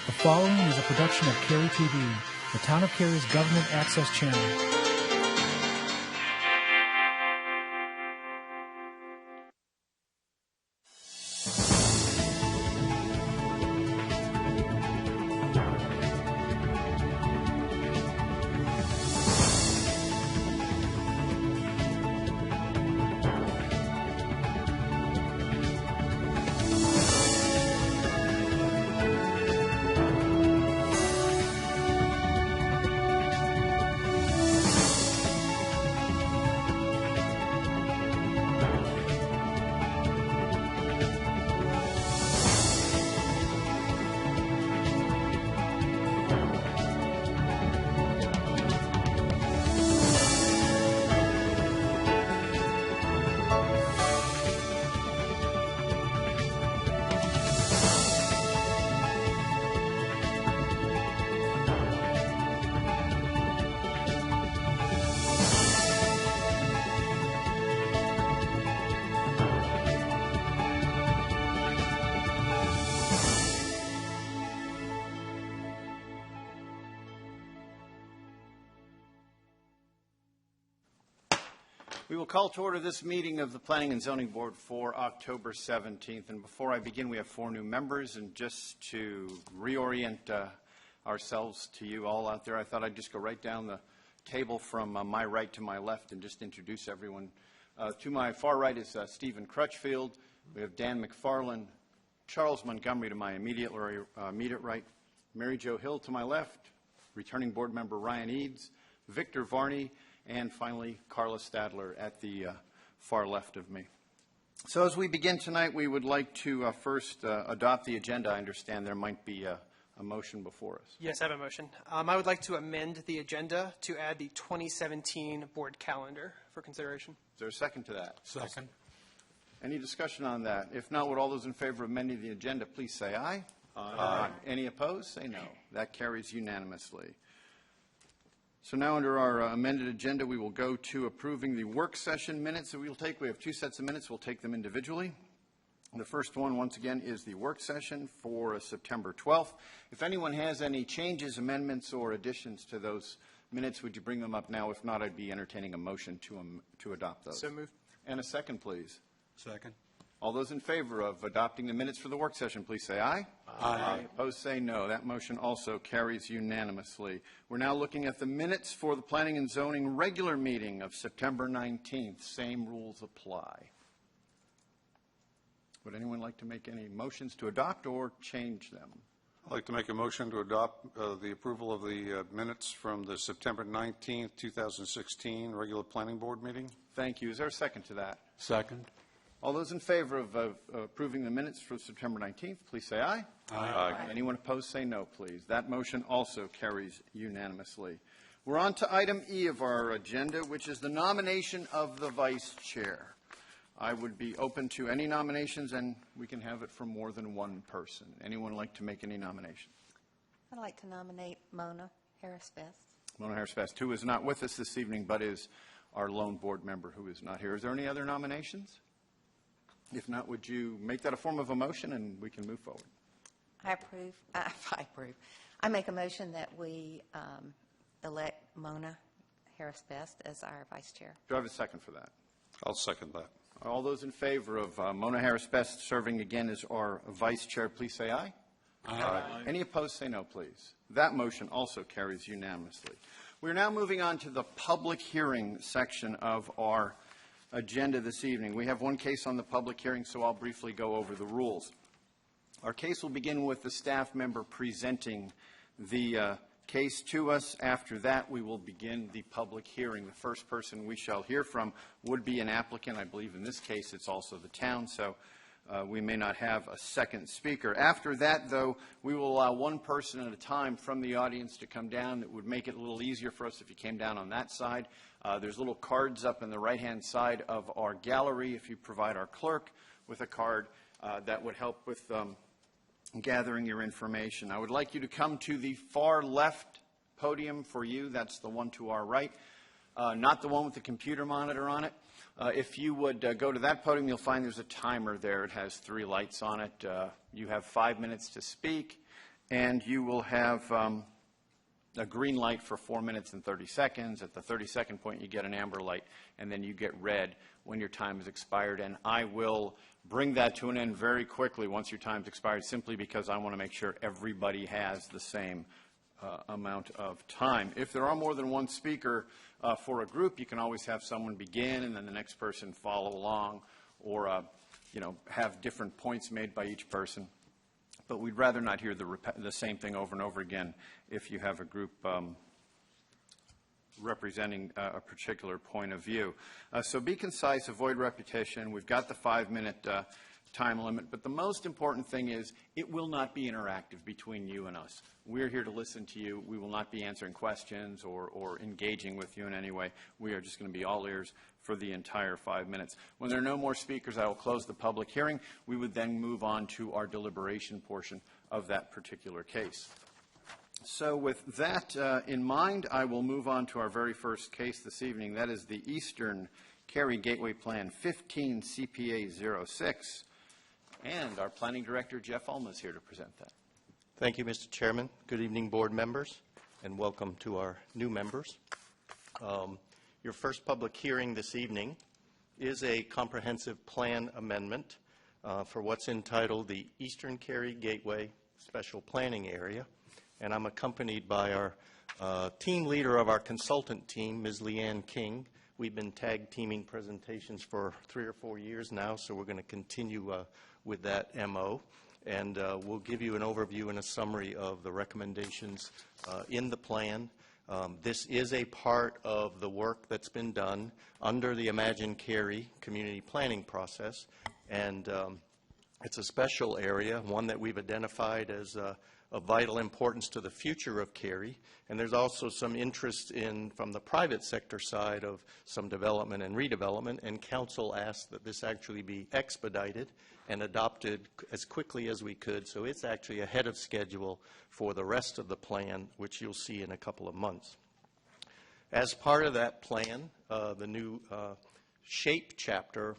The following is a production of Cary TV, the Town of Cary's government access channel. We will call to order this meeting of the Planning and Zoning Board for October 17th. And before I begin, we have 4 new members. And just to reorient ourselves to you all out there, I thought I'd just go right down the table from my right to my left and just introduce everyone. To my far right is Stephen Crutchfield. We have Dan McFarland, Charles Montgomery to my immediate right, Mary Jo Hill to my left, returning board member Ryan Eads, Victor Varney, and finally, Carla Stadler at the far left of me. So as we begin tonight, we would like to first adopt the agenda. I understand there might be a motion before us. Yes, I have a motion. I would like to amend the agenda to add the 2017 board calendar for consideration. Is there a second to that? Second. Any discussion on that? If not, would all those in favor of amending the agenda please say aye? Aye. Any opposed? Say no. That carries unanimously. So now under our amended agenda, we will go to approving the work session minutes that we will take. We have 2 sets of minutes. We'll take them individually. The first one, once again, is the work session for September 12th. If anyone has any changes, amendments, or additions to those minutes, would you bring them up now? If not, I'd be entertaining a motion to adopt those. So moved. And a second, please. Second. All those in favor of adopting the minutes for the work session, please say aye. Aye. Opposed, say no. That motion also carries unanimously. We're now looking at the minutes for the Planning and Zoning regular meeting of September 19th. Same rules apply. Would anyone like to make any motions to adopt or change them? I'd like to make a motion to adopt the approval of the minutes from the September 19th, 2016 regular planning board meeting. Thank you. Is there a second to that? Second. All those in favor of approving the minutes for September 19th, please say aye. Aye. Anyone opposed, say no, please. That motion also carries unanimously. We're on to item E of our agenda, which is the nomination of the vice chair. I would be open to any nominations, and we can have it from more than one person. Anyone like to make any nominations? I'd like to nominate Mona Harris-Best. Mona Harris-Best, who is not with us this evening, but is our lone board member who is not here. Is there any other nominations? If not, would you make that a form of a motion and we can move forward? I approve. I make a motion that we elect Mona Harris-Best as our vice chair. Do I have a second for that? I'll second that. All those in favor of Mona Harris-Best serving again as our vice chair, please say aye. Aye. Any opposed, say no, please. That motion also carries unanimously. We're now moving on to the public hearing section of our agenda this evening. We have one case on the public hearing, so I'll briefly go over the rules. Our case will begin with the staff member presenting the case to us. After that, we will begin the public hearing. The first person we shall hear from would be an applicant. I believe in this case it's also the town, so we may not have a second speaker. After that, though, we will allow one person at a time from the audience to come down. It would make it a little easier for us if you came down on that side. There's little cards up in the right-hand side of our gallery. If you provide our clerk with a card, that would help with gathering your information. I would like you to come to the far left podium for you. That's the one to our right, not the one with the computer monitor on it. If you would go to that podium, you'll find there's a timer there. It has 3 lights on it. You have 5 minutes to speak, and you will have a green light for 4 minutes and 30 seconds. At the 30-second point, you get an amber light, and then you get red when your time is expired. And I will bring that to an end very quickly once your time's expired, simply because I want to make sure everybody has the same amount of time. If there are more than one speaker for a group, you can always have someone begin and then the next person follow along, or have different points made by each person. But we'd rather not hear the same thing over and over again if you have a group representing a particular point of view. So be concise, avoid repetition. We've got the 5-minute time limit, but the most important thing is it will not be interactive between you and us. We're here to listen to you. We will not be answering questions or engaging with you in any way. We are just going to be all ears for the entire 5 minutes. When there are no more speakers, I will close the public hearing. We would then move on to our deliberation portion of that particular case. So with that in mind, I will move on to our very first case this evening. That is the Eastern Cary Gateway Plan 15 CPA 06. And our Planning Director, Jeff Ulma, is here to present that. Thank you, Mr. Chairman. Good evening, board members, and welcome to our new members. Your first public hearing this evening is a comprehensive plan amendment for what's entitled the Eastern Cary Gateway Special Planning Area. And I'm accompanied by our team leader of our consultant team, Ms. Leanne King. We've been tag teaming presentations for 3 or 4 years now, so we're going to continue with that MO. And we'll give you an overview and a summary of the recommendations in the plan. This is a part of the work that's been done under the Imagine Cary community planning process. And it's a special area, one that we've identified as of vital importance to the future of Cary. And there's also some interest from the private sector side of some development and redevelopment, and council asked that this actually be expedited and adopted as quickly as we could. So it's actually ahead of schedule for the rest of the plan, which you'll see in a couple of months. As part of that plan, the new SHAPE chapter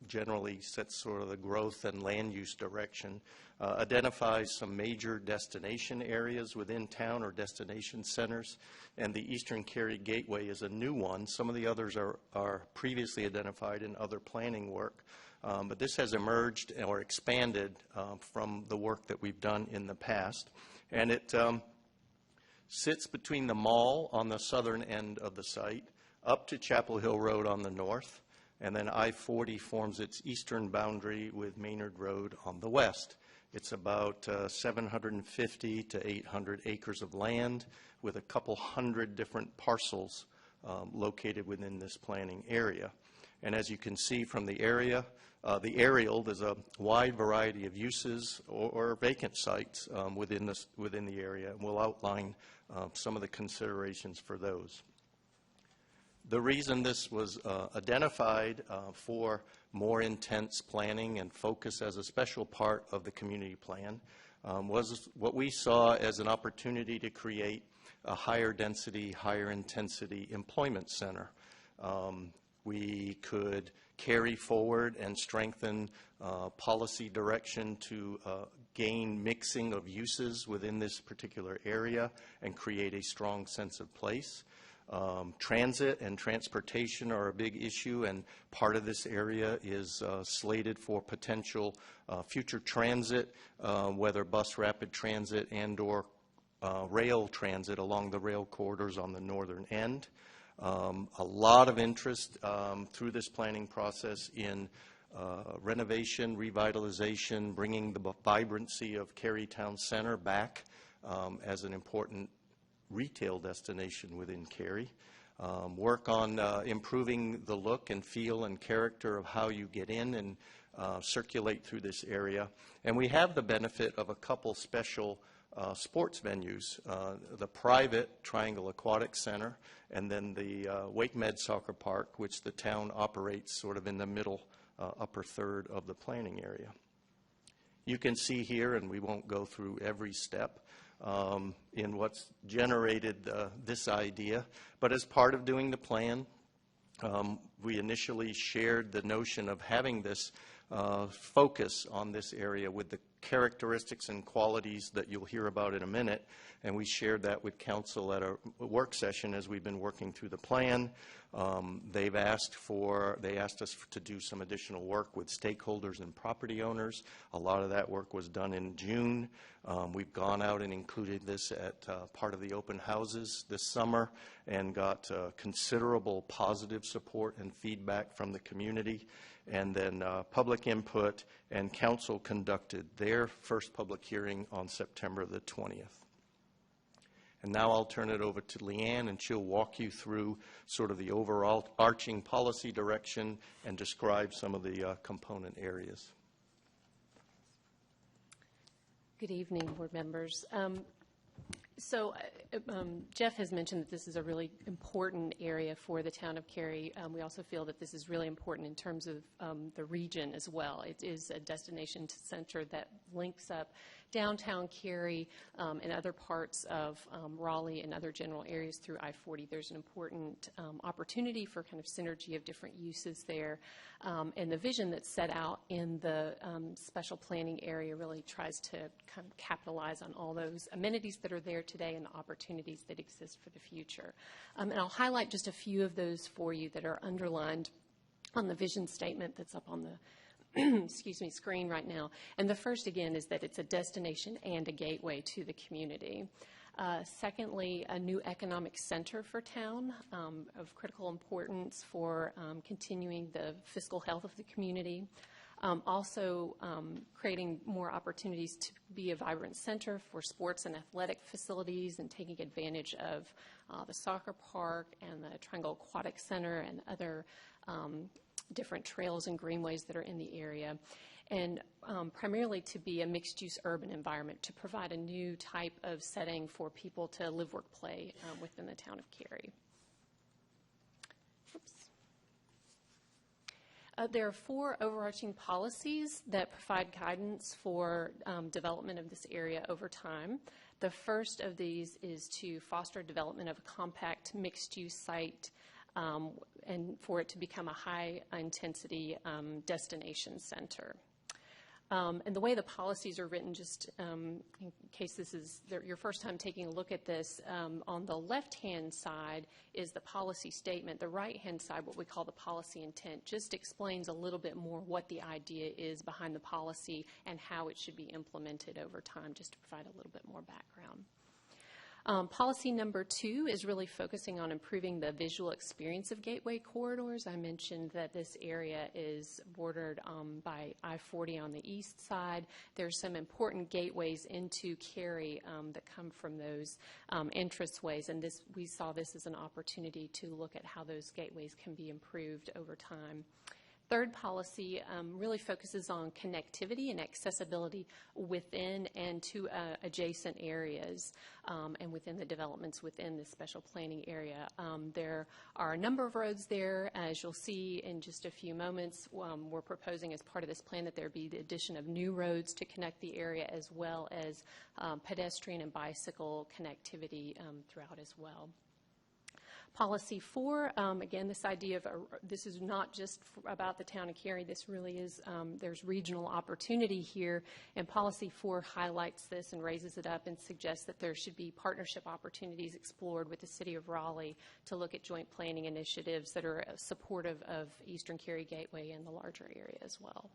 generally sets sort of the growth and land use direction, identifies some major destination areas within town or destination centers, and the Eastern Cary Gateway is a new one. Some of the others are previously identified in other planning work, but this has emerged or expanded from the work that we've done in the past. And it sits between the mall on the southern end of the site, up to Chapel Hill Road on the north, and then I-40 forms its eastern boundary with Maynard Road on the west. It's about 750 to 800 acres of land with a couple hundred different parcels located within this planning area. And as you can see from the area, the aerial, there's a wide variety of uses or vacant sites within the area, and we'll outline some of the considerations for those. The reason this was identified for more intense planning and focus as a special part of the community plan was what we saw as an opportunity to create a higher density, higher intensity employment center. We could carry forward and strengthen policy direction to gain mixing of uses within this particular area and create a strong sense of place. Transit and transportation are a big issue, and part of this area is slated for potential future transit, whether bus rapid transit and or rail transit along the rail corridors on the northern end. A lot of interest through this planning process in renovation, revitalization, bringing the vibrancy of Cary Town Center back as an important retail destination within Cary. Work on improving the look and feel and character of how you get in and circulate through this area. And we have the benefit of a couple special sports venues, the private Triangle Aquatic Center and then the Wake Med Soccer Park, which the town operates sort of in the middle upper third of the planning area. You can see here, and we won't go through every step, in what's generated this idea. But as part of doing the plan, we initially shared the notion of having this focus on this area with the characteristics and qualities that you'll hear about in a minute, and we shared that with council at a work session as we've been working through the plan. They asked us to do some additional work with stakeholders and property owners. A lot of that work was done in June. We've gone out and included this at part of the open houses this summer and got considerable positive support and feedback from the community. And then public input, and council conducted their first public hearing on September the 20th. And now I'll turn it over to Leanne, and she'll walk you through sort of the overall arching policy direction and describe some of the component areas. Good evening, board members. Jeff has mentioned that this is a really important area for the town of Cary. We also feel that this is really important in terms of the region as well. It is a destination center that links up downtown Cary and other parts of Raleigh and other general areas through I-40. There's an important opportunity for kind of synergy of different uses there. And the vision that's set out in the special planning area really tries to kind of capitalize on all those amenities that are there today and the opportunities that exist for the future. And I'll highlight just a few of those for you that are underlined on the vision statement that's up on the screen right now. And the first, again, is that it's a destination and a gateway to the community. Secondly, a new economic center for town of critical importance for continuing the fiscal health of the community. Also creating more opportunities to be a vibrant center for sports and athletic facilities and taking advantage of the soccer park and the Triangle Aquatic Center and other different trails and greenways that are in the area. And primarily to be a mixed-use urban environment, to provide a new type of setting for people to live, work, play within the town of Cary. There are 4 overarching policies that provide guidance for development of this area over time. The first of these is to foster development of a compact mixed-use site and for it to become a high-intensity destination center. And the way the policies are written, just in case this is your first time taking a look at this, on the left-hand side is the policy statement. The right-hand side, what we call the policy intent, just explains a little bit more what the idea is behind the policy and how it should be implemented over time, just to provide a little bit more background. Policy number 2 is really focusing on improving the visual experience of gateway corridors. I mentioned that this area is bordered by I-40 on the east side. There's some important gateways into Cary that come from those entranceways, and we saw this as an opportunity to look at how those gateways can be improved over time. Third policy really focuses on connectivity and accessibility within and to adjacent areas and within the developments within the special planning area. There are a number of roads there. As you'll see in just a few moments, we're proposing as part of this plan that there be the addition of new roads to connect the area, as well as pedestrian and bicycle connectivity throughout as well. Policy 4, again, this idea of this is not just about the town of Cary. This really is, there's regional opportunity here, and Policy 4 highlights this and raises it up and suggests that there should be partnership opportunities explored with the City of Raleigh to look at joint planning initiatives that are supportive of Eastern Cary Gateway and the larger area as well.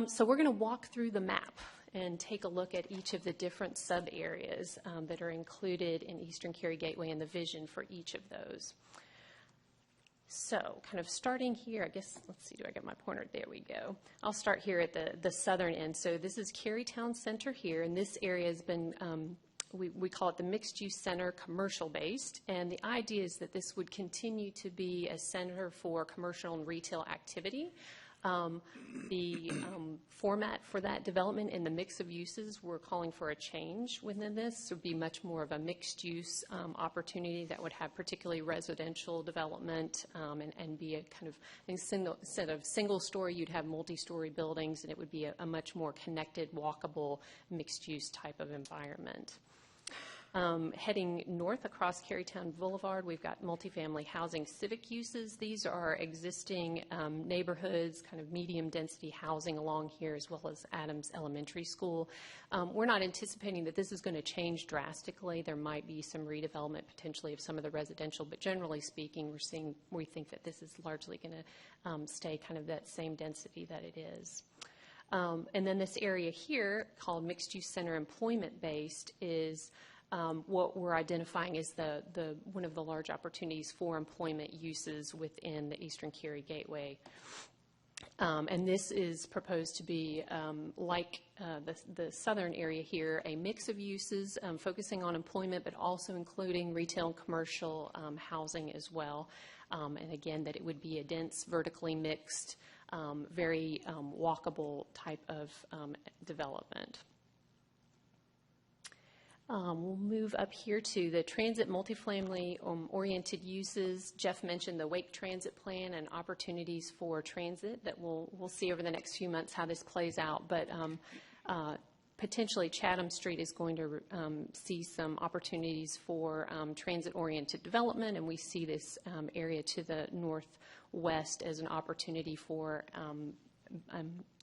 So we're going to walk through the map and take a look at each of the different sub-areas that are included in Eastern Cary Gateway and the vision for each of those. So kind of starting here, I guess, let's see, do I get my pointer? There we go. I'll start here at the southern end. So this is Cary Town Center here, and this area has been, we call it the mixed-use center, commercial-based, and the idea is that this would continue to be a center for commercial and retail activity. The format for that development and the mix of uses, we're calling for a change within this. It would be much more of a mixed-use opportunity that would have particularly residential development and be a kind of, instead of single-story, you'd have multi-story buildings, and it would be a much more connected, walkable, mixed-use type of environment. Heading north across Carytown Boulevard, we've got multifamily housing civic uses. These are existing neighborhoods, kind of medium-density housing along here, as well as Adams Elementary School. We're not anticipating that this is going to change drastically. There might be some redevelopment potentially of some of the residential, but generally speaking, we think that this is largely going to stay kind of that same density that it is. And then this area here, called mixed-use center employment-based, is what we're identifying as one of the large opportunities for employment uses within the Eastern Cary Gateway. And this is proposed to be, like the southern area here, a mix of uses focusing on employment, but also including retail and commercial housing as well. And again, that it would be a dense, vertically mixed, very walkable type of development. We'll move up here to the transit multifamily oriented uses. Jeff mentioned the Wake Transit Plan and opportunities for transit that we'll see over the next few months how this plays out. But potentially Chatham Street is going to see some opportunities for transit-oriented development, and we see this area to the northwest as an opportunity for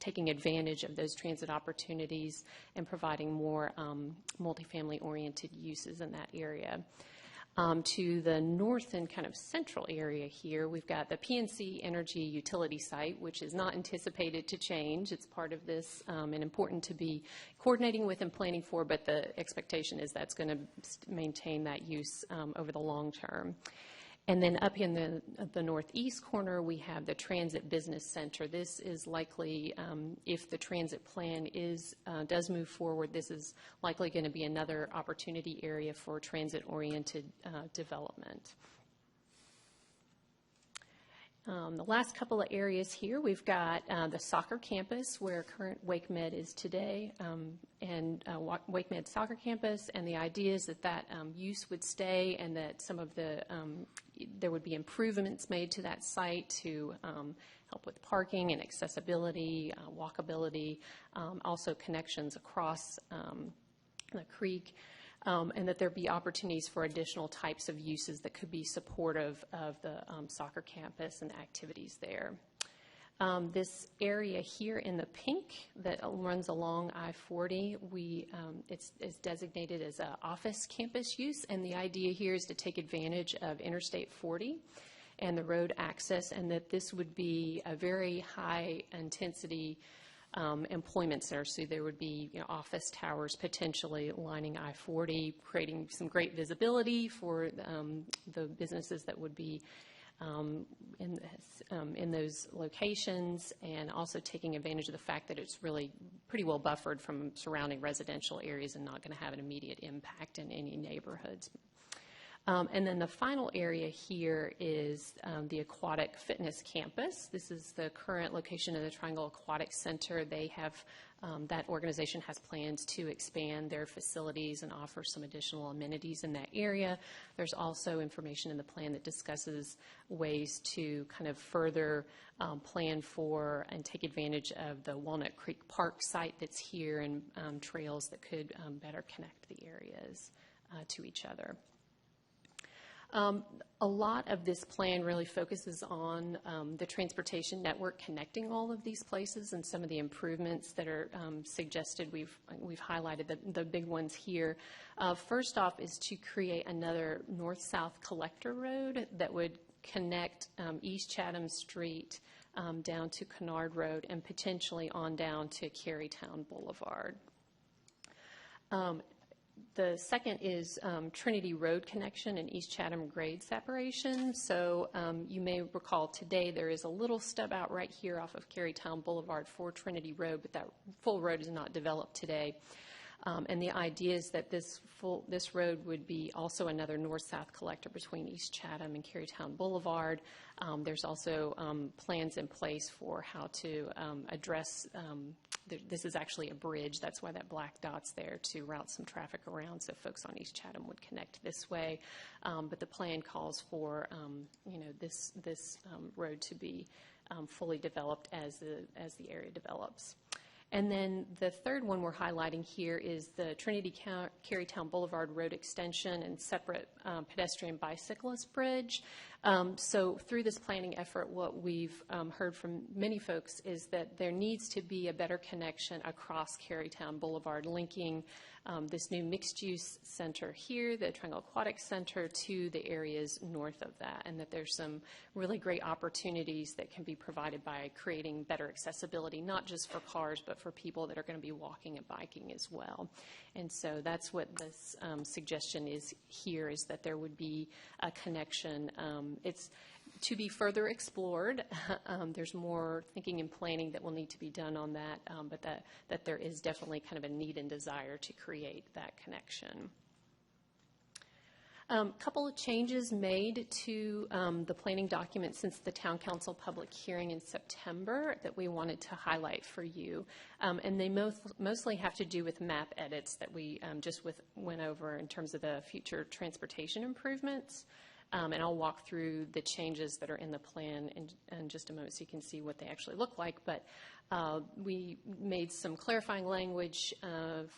taking advantage of those transit opportunities and providing more multifamily-oriented uses in that area. To the north and kind of central area here, we've got the PNC Energy Utility Site, which is not anticipated to change. It's part of this and important to be coordinating with and planning for, but the expectation is that's going to maintain that use over the long term. And then up in the northeast corner, we have the Transit Business Center. This is likely, if the transit plan does move forward, this is likely going to be another opportunity area for transit-oriented development. The last couple of areas here, we've got the soccer campus where current WakeMed is today, and WakeMed soccer campus, and the idea is that use would stay and that some of there would be improvements made to that site to help with parking and accessibility, walkability, also connections across the creek. And that there be opportunities for additional types of uses that could be supportive of the soccer campus and activities there. This area here in the pink that runs along I-40, it's designated as an office campus use, and the idea here is to take advantage of Interstate 40 and the road access, and that this would be a very high-intensity employment center. So there would be office towers potentially lining I-40, creating some great visibility for the businesses that would be in those locations, and also taking advantage of the fact that it's really pretty well buffered from surrounding residential areas and not going to have an immediate impact in any neighborhoods. And then the final area here is the Aquatic Fitness Campus. This is the current location of the Triangle Aquatic Center. They have, that organization has plans to expand their facilities and offer some additional amenities in that area. There's also information in the plan that discusses ways to kind of further plan for and take advantage of the Walnut Creek Park site that's here, and trails that could better connect the areas to each other. A lot of this plan really focuses on the transportation network connecting all of these places, and some of the improvements that are suggested. We've highlighted the big ones here. First off is to create another north-south collector road that would connect East Chatham Street down to Kennard Road and potentially on down to Carytown Boulevard. The second is Trinity Road connection and East Chatham grade separation. So you may recall today there is a little stub out right here off of Carytown Boulevard for Trinity Road, but that full road is not developed today. And the idea is that this road would be also another north-south collector between East Chatham and Carytown Boulevard. There's also plans in place for how to address, this is actually a bridge, that's why that black dot's there, to route some traffic around so folks on East Chatham would connect this way. But the plan calls for this road to be fully developed as the area develops. And then the third one we're highlighting here is the Trinity Carytown Boulevard Road Extension and separate pedestrian bicyclist bridge. So through this planning effort, what we've heard from many folks is that there needs to be a better connection across Carytown Boulevard, linking this new mixed-use center here, the Triangle Aquatic Center, to the areas north of that, and that there's some really great opportunities that can be provided by creating better accessibility, not just for cars, but for people that are going to be walking and biking as well. And so that's what this suggestion is here, is that there would be a connection. It's to be further explored. There's more thinking and planning that will need to be done on that, but that there is definitely kind of a need and desire to create that connection. Couple of changes made to the planning document since the Town Council public hearing in September that we wanted to highlight for you. And they mostly have to do with map edits that we just went over in terms of the future transportation improvements. And I'll walk through the changes that are in the plan in just a moment so you can see what they actually look like. But we made some clarifying language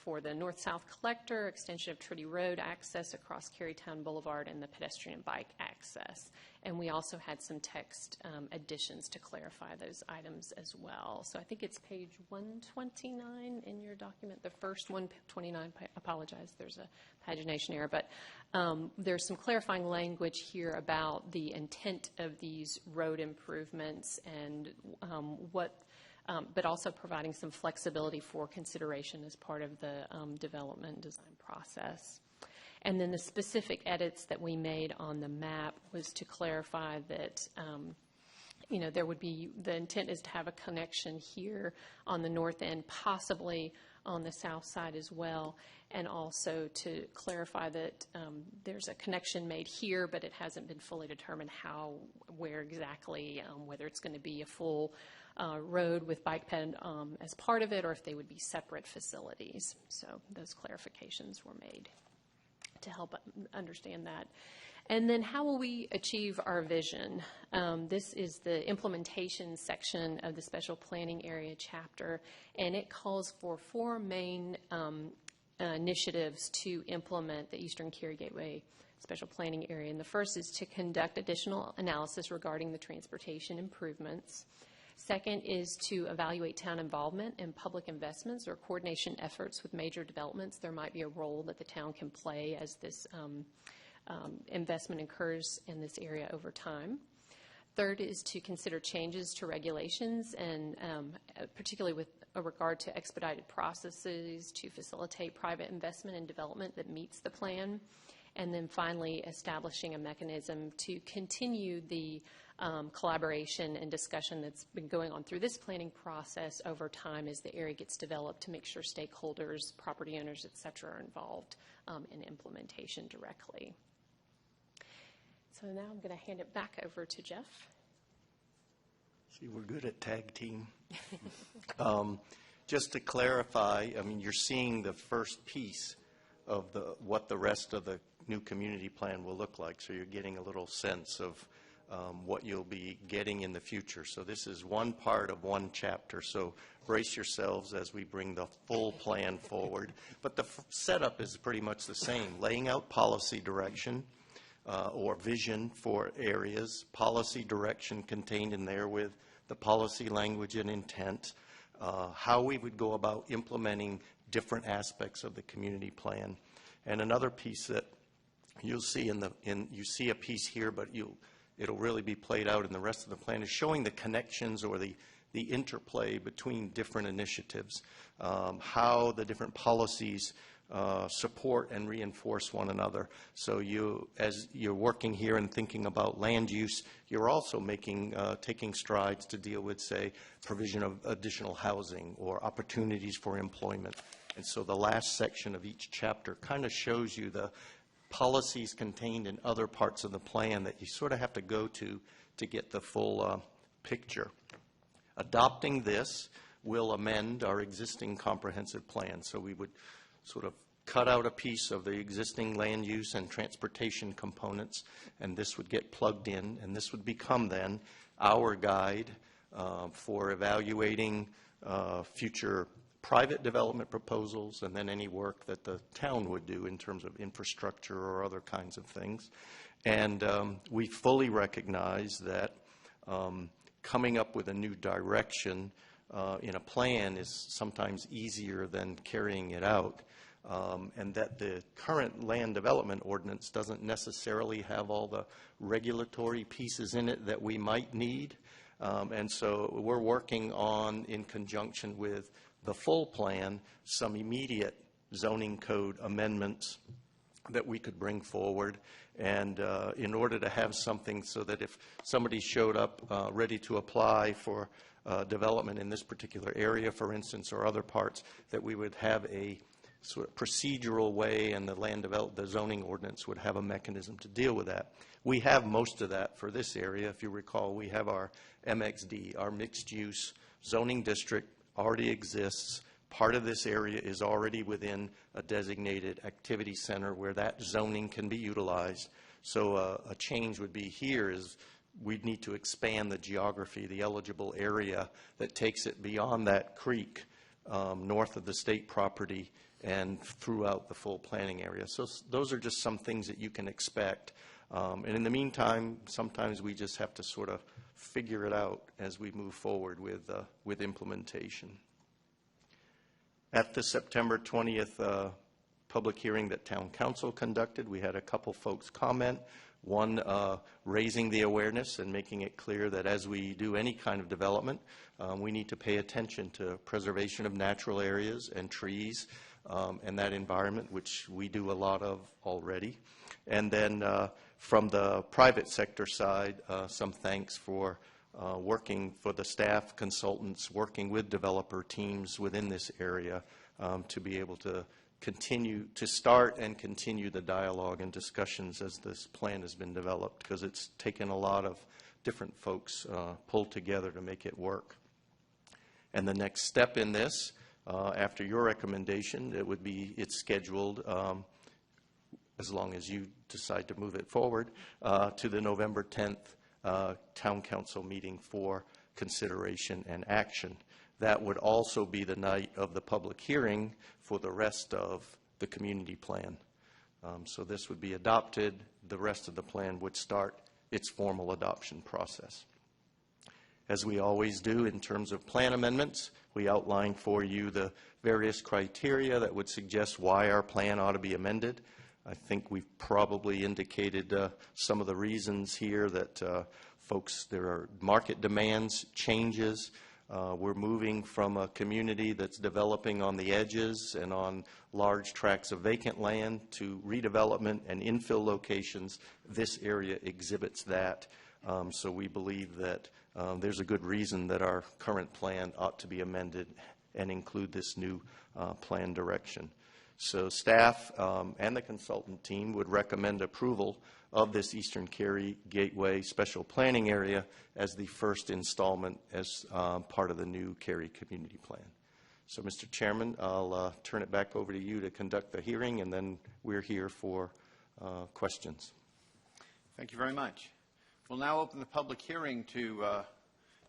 for the north-south collector, extension of Trinity Road access across Carytown Boulevard, and the pedestrian bike access. And we also had some text additions to clarify those items as well. So I think it's page 129 in your document. The first 129, I apologize, there's a pagination error. But there's some clarifying language here about the intent of these road improvements and but also providing some flexibility for consideration as part of the development and design process. And then the specific edits that we made on the map was to clarify that, there would be, the intent is to have a connection here on the north end, possibly on the south side as well, and also to clarify that there's a connection made here, but it hasn't been fully determined where exactly, whether it's going to be a full road with bike ped as part of it, or if they would be separate facilities. So those clarifications were made to help understand that. And then how will we achieve our vision? This is the implementation section of the special planning area chapter, and it calls for 4 main initiatives to implement the Eastern Cary Gateway special planning area. And the first is to conduct additional analysis regarding the transportation improvements. Second is to evaluate town involvement in public investments or coordination efforts with major developments. There might be a role that the town can play as this investment occurs in this area over time. Third is to consider changes to regulations, and particularly with regard to expedited processes to facilitate private investment and development that meets the plan. And then finally, establishing a mechanism to continue the collaboration and discussion that's been going on through this planning process over time as the area gets developed, to make sure stakeholders, property owners, et cetera, are involved in implementation directly. So now I'm going to hand it back over to Jeff. See, we're good at tag team. Just to clarify, I mean, you're seeing the first piece of what the rest of the new community plan will look like. So you're getting a little sense of what you'll be getting in the future. So this is one part of one chapter. So brace yourselves as we bring the full plan forward. But the setup is pretty much the same. Laying out policy direction or vision for areas, policy direction contained in there with the policy language and intent, how we would go about implementing different aspects of the community plan. And another piece that you'll see you see a piece here, but it'll really be played out in the rest of the plan, is showing the connections or the interplay between different initiatives, how the different policies support and reinforce one another. So as you're working here and thinking about land use, you're also taking strides to deal with, say, provision of additional housing or opportunities for employment. And so the last section of each chapter kind of shows you the policies contained in other parts of the plan that you sort of have to go to get the full picture. Adopting this will amend our existing comprehensive plan. So we would sort of cut out a piece of the existing land use and transportation components, and this would get plugged in, and this would become then our guide for evaluating future private development proposals, and then any work that the town would do in terms of infrastructure or other kinds of things. And we fully recognize that coming up with a new direction in a plan is sometimes easier than carrying it out, and that the current land development ordinance doesn't necessarily have all the regulatory pieces in it that we might need. And so we're working on, in conjunction with the full plan, some immediate zoning code amendments that we could bring forward. And in order to have something so that if somebody showed up ready to apply for development in this particular area, for instance, or other parts, that we would have a sort of procedural way, and the zoning ordinance would have a mechanism to deal with that. We have most of that for this area. If you recall, we have our MXD, our mixed-use zoning district, already exists. Part of this area is already within a designated activity center where that zoning can be utilized. So a change would be here is we'd need to expand the geography, the eligible area that takes it beyond that creek, north of the state property, and throughout the full planning area. So those are just some things that you can expect. And in the meantime, sometimes we just have to sort of figure it out as we move forward with implementation. At the September 20th public hearing that Town Council conducted, we had a couple folks comment. One, raising the awareness and making it clear that as we do any kind of development, we need to pay attention to preservation of natural areas and trees and that environment, which we do a lot of already. And then from the private sector side, some thanks for working for the staff, consultants, working with developer teams within this area to be able to continue to start and continue the dialogue and discussions as this plan has been developed, because it's taken a lot of different folks pulled together to make it work. And the next step in this, after your recommendation, it's scheduled, as long as you decide to move it forward, to the November 10th Town Council meeting for consideration and action. That would also be the night of the public hearing for the rest of the community plan. So this would be adopted. The rest of the plan would start its formal adoption process. As we always do in terms of plan amendments, we outline for you the various criteria that would suggest why our plan ought to be amended. I think we've probably indicated some of the reasons here that there are market demands, changes. We're moving from a community that's developing on the edges and on large tracts of vacant land to redevelopment and infill locations. This area exhibits that. So we believe that there's a good reason that our current plan ought to be amended and include this new plan direction. So staff and the consultant team would recommend approval of this Eastern Cary Gateway Special Planning Area as the first installment as part of the new Cary Community Plan. So, Mr. Chairman, I'll turn it back over to you to conduct the hearing, and then we're here for questions. Thank you very much. We'll now open the public hearing to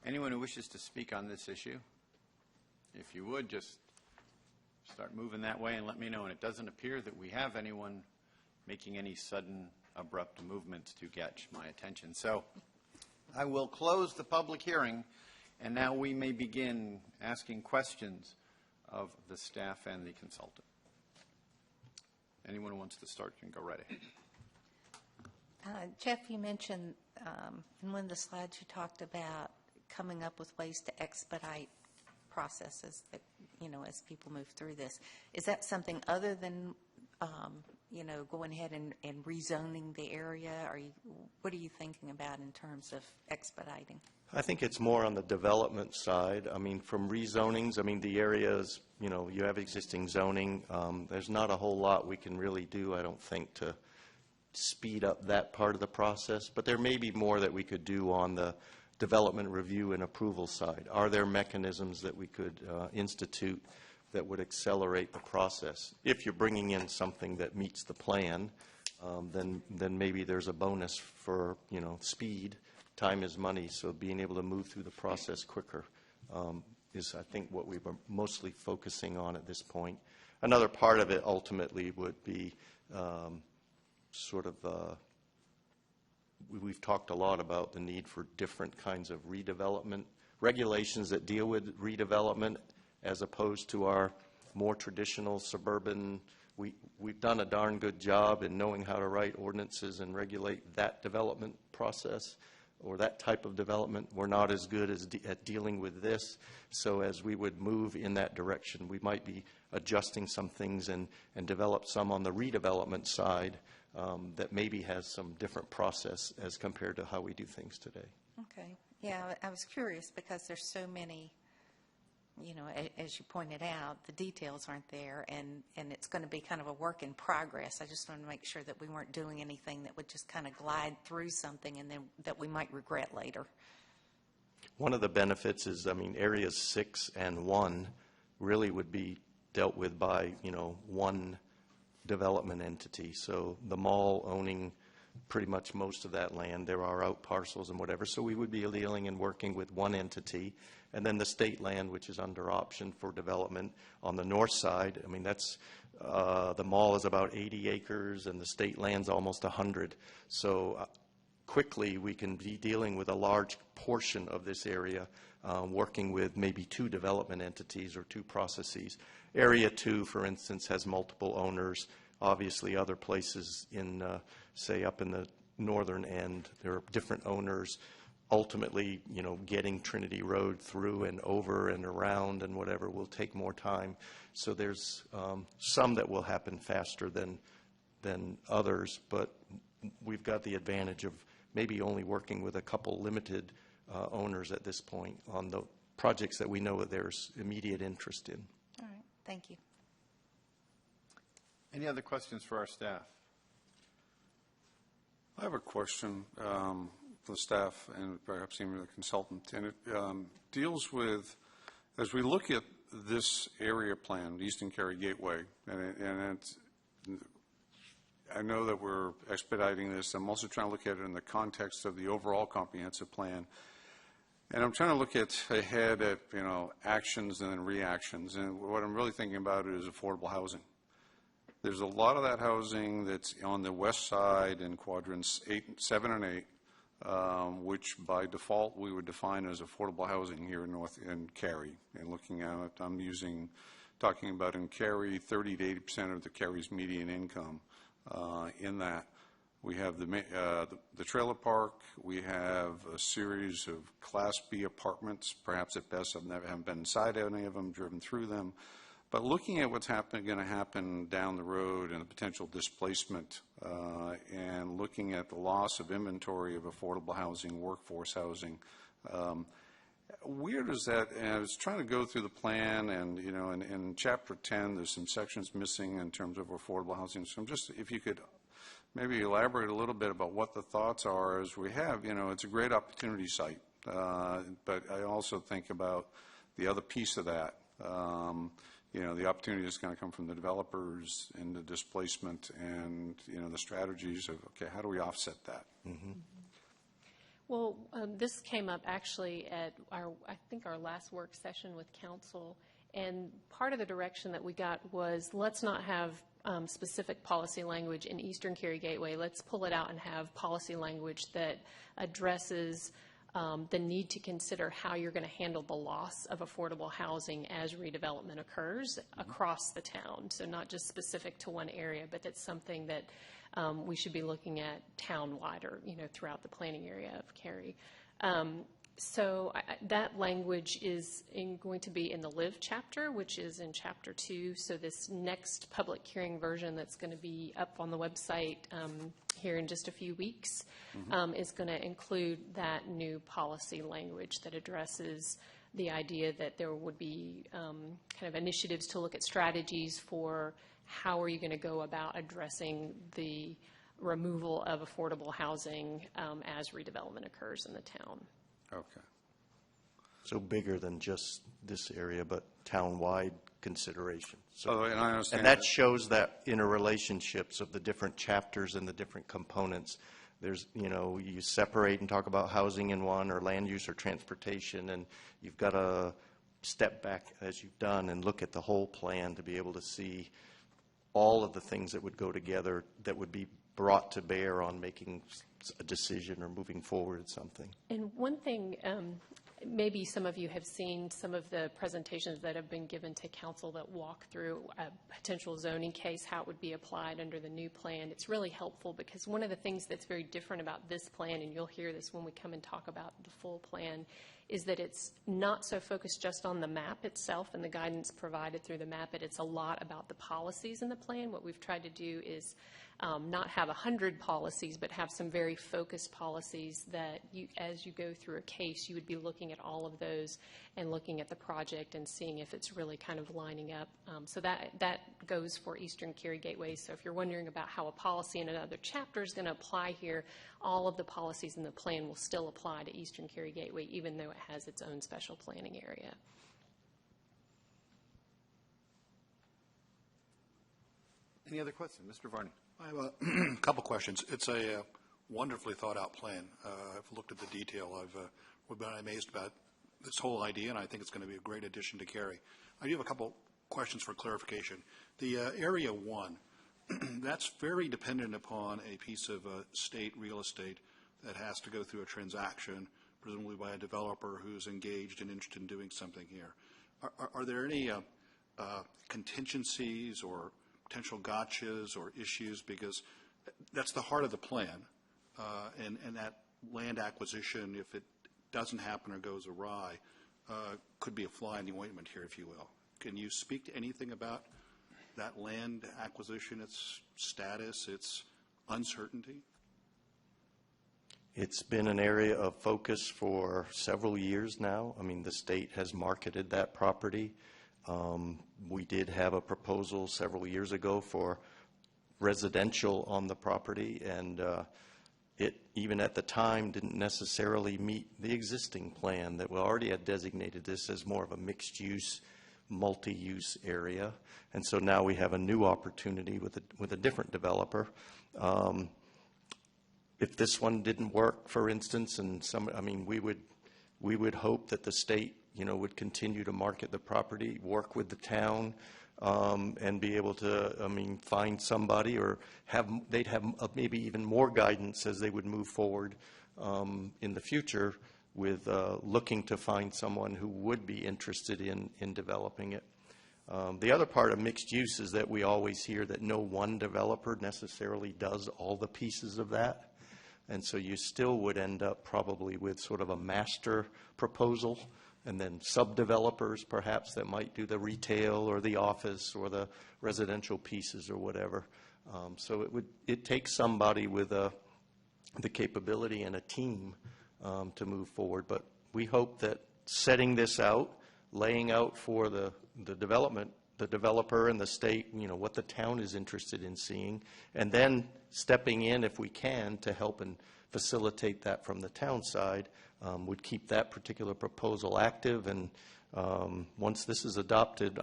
anyone who wishes to speak on this issue. If you would, just start moving that way and let me know. And it doesn't appear that we have anyone making any sudden abrupt movements to catch my attention. So I will close the public hearing, and now we may begin asking questions of the staff and the consultant. Anyone who wants to start can go right ahead. Jeff, you mentioned in one of the slides you talked about coming up with ways to expedite processes that, as people move through this. Is that something other than going ahead and rezoning the area? What are you thinking about in terms of expediting? I think it's more on the development side. I mean, from rezonings, the areas, you have existing zoning. There's not a whole lot we can really do, I don't think, to speed up that part of the process. But there may be more that we could do on the development review and approval side. Are there mechanisms that we could institute that would accelerate the process? If you're bringing in something that meets the plan, then maybe there's a bonus for speed. Time is money, so being able to move through the process quicker. is, I think, what we were mostly focusing on at this point. Another part of it ultimately would be we've talked a lot about the need for different kinds of redevelopment, regulations that deal with redevelopment as opposed to our more traditional suburban. We've done a darn good job in knowing how to write ordinances and regulate that development process or that type of development. We're not as good at dealing with this. So as we would move in that direction, we might be adjusting some things and develop some on the redevelopment side that maybe has some different process as compared to how we do things today. Okay. Yeah, I was curious because there's so many, you know, as you pointed out, the details aren't there, and it's going to be kind of a work in progress. I just wanted to make sure that we weren't doing anything that would just kind of glide through something and then that we might regret later. One of the benefits is, I mean, areas 6 and 1 really would be dealt with by, you know, one development entity. So the mall owning pretty much most of that land. There are out parcels and whatever. So we would be dealing and working with one entity. And then the state land, which is under option for development on the north side. I mean, that's the mall is about 80 acres and the state land's almost 100. So quickly we can be dealing with a large portion of this area, working with maybe 2 development entities or 2 processes. Area 2, for instance, has multiple owners. Obviously, other places in, say, up in the northern end, there are different owners. Ultimately, you know, getting Trinity Road through and over and around and whatever will take more time. So there's some that will happen faster than others, but we've got the advantage of maybe only working with a couple limited owners at this point on the projects that we know that there's immediate interest in. All right. Thank you. Any other questions for our staff? I have a question for the staff and perhaps even the consultant, and it deals with, as we look at this area plan, Eastern Cary Gateway, and it's, I know that we're expediting this. I'm also trying to look at it in the context of the overall comprehensive plan. And I'm trying to look ahead at, you know, actions and then reactions. And what I'm really thinking about is affordable housing. There's a lot of that housing that's on the west side in quadrants 7 and 8, which by default we would define as affordable housing here in Cary. And looking at it, talking about in Cary, 30 to 80% of the Cary's median income in that. We have the trailer park. We have a series of Class B apartments. Perhaps at best, haven't been inside any of them, driven through them. But looking at what's going to happen down the road and the potential displacement, and looking at the loss of inventory of affordable housing, workforce housing, where does that? And I was trying to go through the plan, and you know, in Chapter 10, there's some sections missing in terms of affordable housing. So I'm just, if you could maybe elaborate a little bit about what the thoughts are as we have, you know, it's a great opportunity site, but I also think about the other piece of that, you know, the opportunity is going to come from the developers and the displacement and, you know, the strategies of, okay, how do we offset that? Mm-hmm. Well, this came up actually at I think our last work session with council, and part of the direction that we got was let's not have specific policy language in Eastern Cary Gateway. Let's pull it out and have policy language that addresses the need to consider how you're going to handle the loss of affordable housing as redevelopment occurs across the town. So not just specific to one area, but that's something that we should be looking at town-wide or, you know, throughout the planning area of Cary. So that language is going to be in the LIVE chapter, which is in Chapter 2. So this next public hearing version that's going to be up on the website here in just a few weeks is going to include that new policy language that addresses the idea that there would be kind of initiatives to look at strategies for how are you going to go about addressing the removal of affordable housing as redevelopment occurs in the town. Okay. So bigger than just this area, but town-wide consideration. So, oh, and I understand. And that shows that interrelationships of the different chapters and the different components. There's, you know, you separate and talk about housing in one or land use or transportation, and you've got to step back as you've done and look at the whole plan to be able to see all of the things that would go together that would be brought to bear on making a decision or moving forward at something. And one thing, maybe some of you have seen some of the presentations that have been given to council that walk through a potential zoning case, how it would be applied under the new plan. It's really helpful because one of the things that's very different about this plan, and you'll hear this when we come and talk about the full plan, is that it's not so focused just on the map itself and the guidance provided through the map, but it's a lot about the policies in the plan. What we've tried to do is not have 100 policies, but have some very focused policies that you, as you go through a case, you would be looking at all of those and looking at the project and seeing if it's really kind of lining up. So that goes for Eastern Cary Gateway. So if you're wondering about how a policy in another chapter is going to apply here, all of the policies in the plan will still apply to Eastern Cary Gateway, even though it has its own special planning area. Any other questions? Mr. Varney. I have a couple questions. It's a wonderfully thought-out plan. I've looked at the detail. I've been amazed about this whole idea, and I think it's going to be a great addition to Cary. I do have a couple questions for clarification. The Area 1, that's very dependent upon a piece of state real estate that has to go through a transaction, presumably by a developer who's engaged and interested in doing something here. Are there any contingencies or potential gotchas or issues, because that's the heart of the plan, and that land acquisition, if it doesn't happen or goes awry, could be a fly in the ointment here, if you will. Can you speak to anything about that land acquisition, its status, its uncertainty? It's been an area of focus for several years now. I mean, the state has marketed that property. We did have a proposal several years ago for residential on the property, and it, even at the time, didn't necessarily meet the existing plan that we already had designated this as more of a mixed-use, multi-use area. And so now we have a new opportunity with a different developer. If this one didn't work, for instance, and we would hope that the state, would continue to market the property, work with the town, and be able to, find somebody, or they'd have maybe even more guidance as they would move forward in the future with looking to find someone who would be interested in developing it. The other part of mixed use is that we always hear that no one developer necessarily does all the pieces of that. And so you still would end up probably with sort of a master proposal, and then sub-developers perhaps that might do the retail or the office or the residential pieces or whatever. So it takes somebody with the capability and a team to move forward. But we hope that setting this out, laying out for the developer and the state, what the town is interested in seeing, and then stepping in if we can to help and facilitate that from the town side, would keep that particular proposal active. And once this is adopted,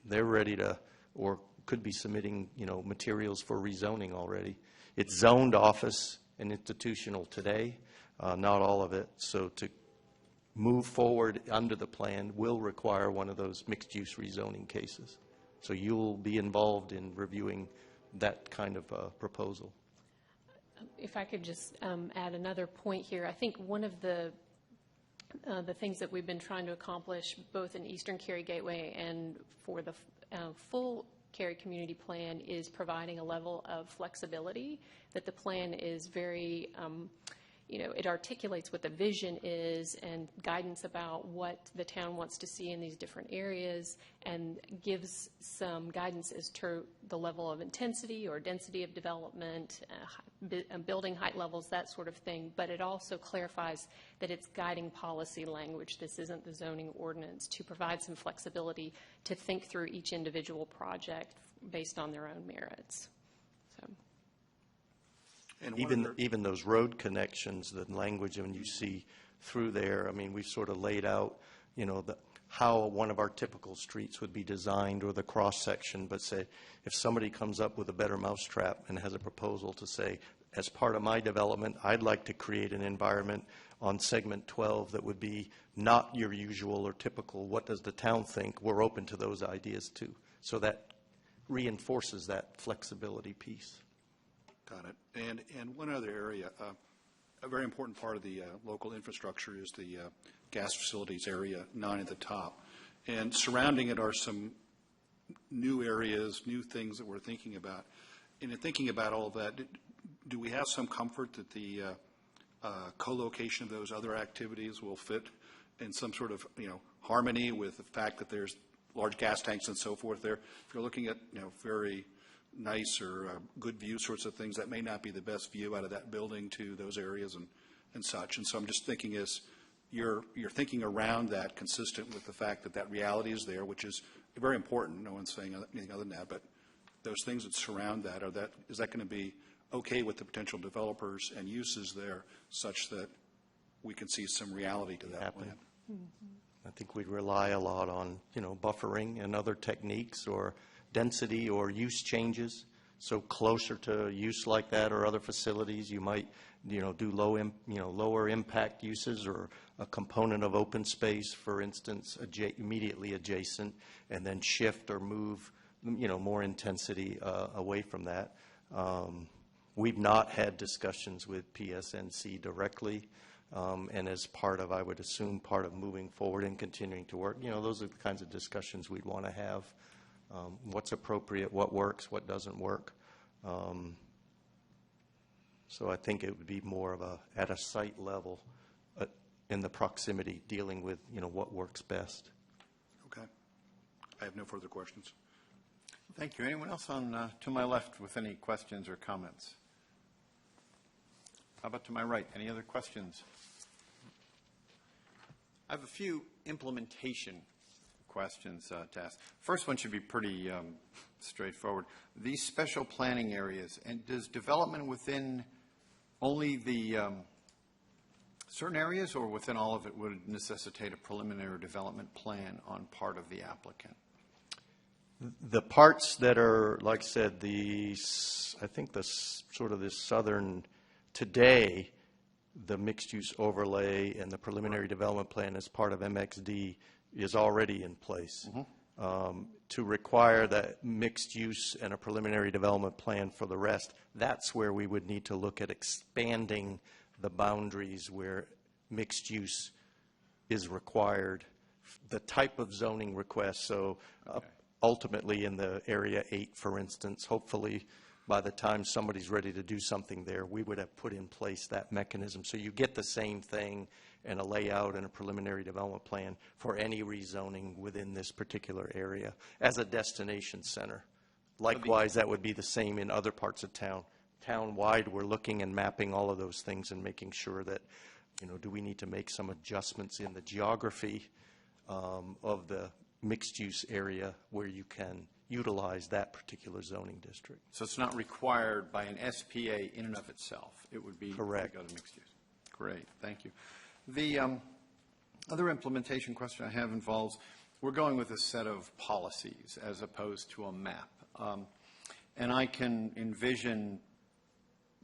they're ready to, or could be submitting, materials for rezoning already. It's zoned office and institutional today, not all of it. So to move forward under the plan will require one of those mixed-use rezoning cases. So you'll be involved in reviewing that kind of proposal. If I could just add another point here, I think one of the things that we've been trying to accomplish both in Eastern Cary Gateway and for the full Cary Community Plan is providing a level of flexibility, that the plan is very it articulates what the vision is and guidance about what the town wants to see in these different areas, and gives some guidance as to the level of intensity or density of development, building height levels, that sort of thing. But it also clarifies that it's guiding policy language. This isn't the zoning ordinance, to provide some flexibility to think through each individual project based on their own merits. So. And even those road connections, the language when you see through there, we've sort of laid out, how one of our typical streets would be designed, or the cross section. But say, if somebody comes up with a better mousetrap and has a proposal to say, as part of my development, I'd like to create an environment on segment 12 that would be not your usual or typical, what does the town think? We're open to those ideas too. So that reinforces that flexibility piece. Got it. And one other area, a very important part of the local infrastructure is the gas facilities area, 9 at the top. And surrounding it are some new areas, new things that we're thinking about. And in thinking about all of that, do we have some comfort that the co-location of those other activities will fit in some sort of, harmony with the fact that there's large gas tanks and so forth there? If you're looking at, very nice or good view sorts of things, that may not be the best view out of that building to those areas and such. And so I'm just thinking is you're thinking around that consistent with the fact that that reality is there, which is very important. No one's saying anything other than that, but those things that surround that, is that going to be okay with the potential developers and uses there such that we can see some reality to that plan? I think we'd rely a lot on, buffering and other techniques or density or use changes. So closer to use like that or other facilities, you might, do lower impact uses or a component of open space, for instance, immediately adjacent, and then shift or move, more intensity away from that. We've not had discussions with PSNC directly. And as part of, I would assume, part of moving forward and continuing to work, those are the kinds of discussions we'd want to have. What's appropriate, what works, what doesn't work. So I think it would be more of at a site level in the proximity dealing with, what works best. Okay. I have no further questions. Thank you. Anyone else to my left with any questions or comments? How about to my right? Any other questions? I have a few implementation questions to ask. First one should be pretty straightforward. These special planning areas, and does development within only the certain areas or within all of it would necessitate a preliminary development plan on part of the applicant? The parts that are, like I said, I think the sort of this southern, today, the mixed-use overlay and the preliminary development plan as part of MXD is already in place. To require that mixed use and a preliminary development plan for the rest, that's where we would need to look at expanding the boundaries where mixed use is required, the type of zoning request. So ultimately in the Area 8, for instance, hopefully by the time somebody's ready to do something there, we would have put in place that mechanism. So you get the same thing and a layout and a preliminary development plan for any rezoning within this particular area as a destination center. Likewise, that would be the same in other parts of town. Town-wide, we're looking and mapping all of those things and making sure that, do we need to make some adjustments in the geography of the mixed-use area where you can utilize that particular zoning district. So it's not required by an SPA in and of itself. It would be correct. Like other mixed use. Great, thank you. The other implementation question I have involves, we're going with a set of policies as opposed to a map. And I can envision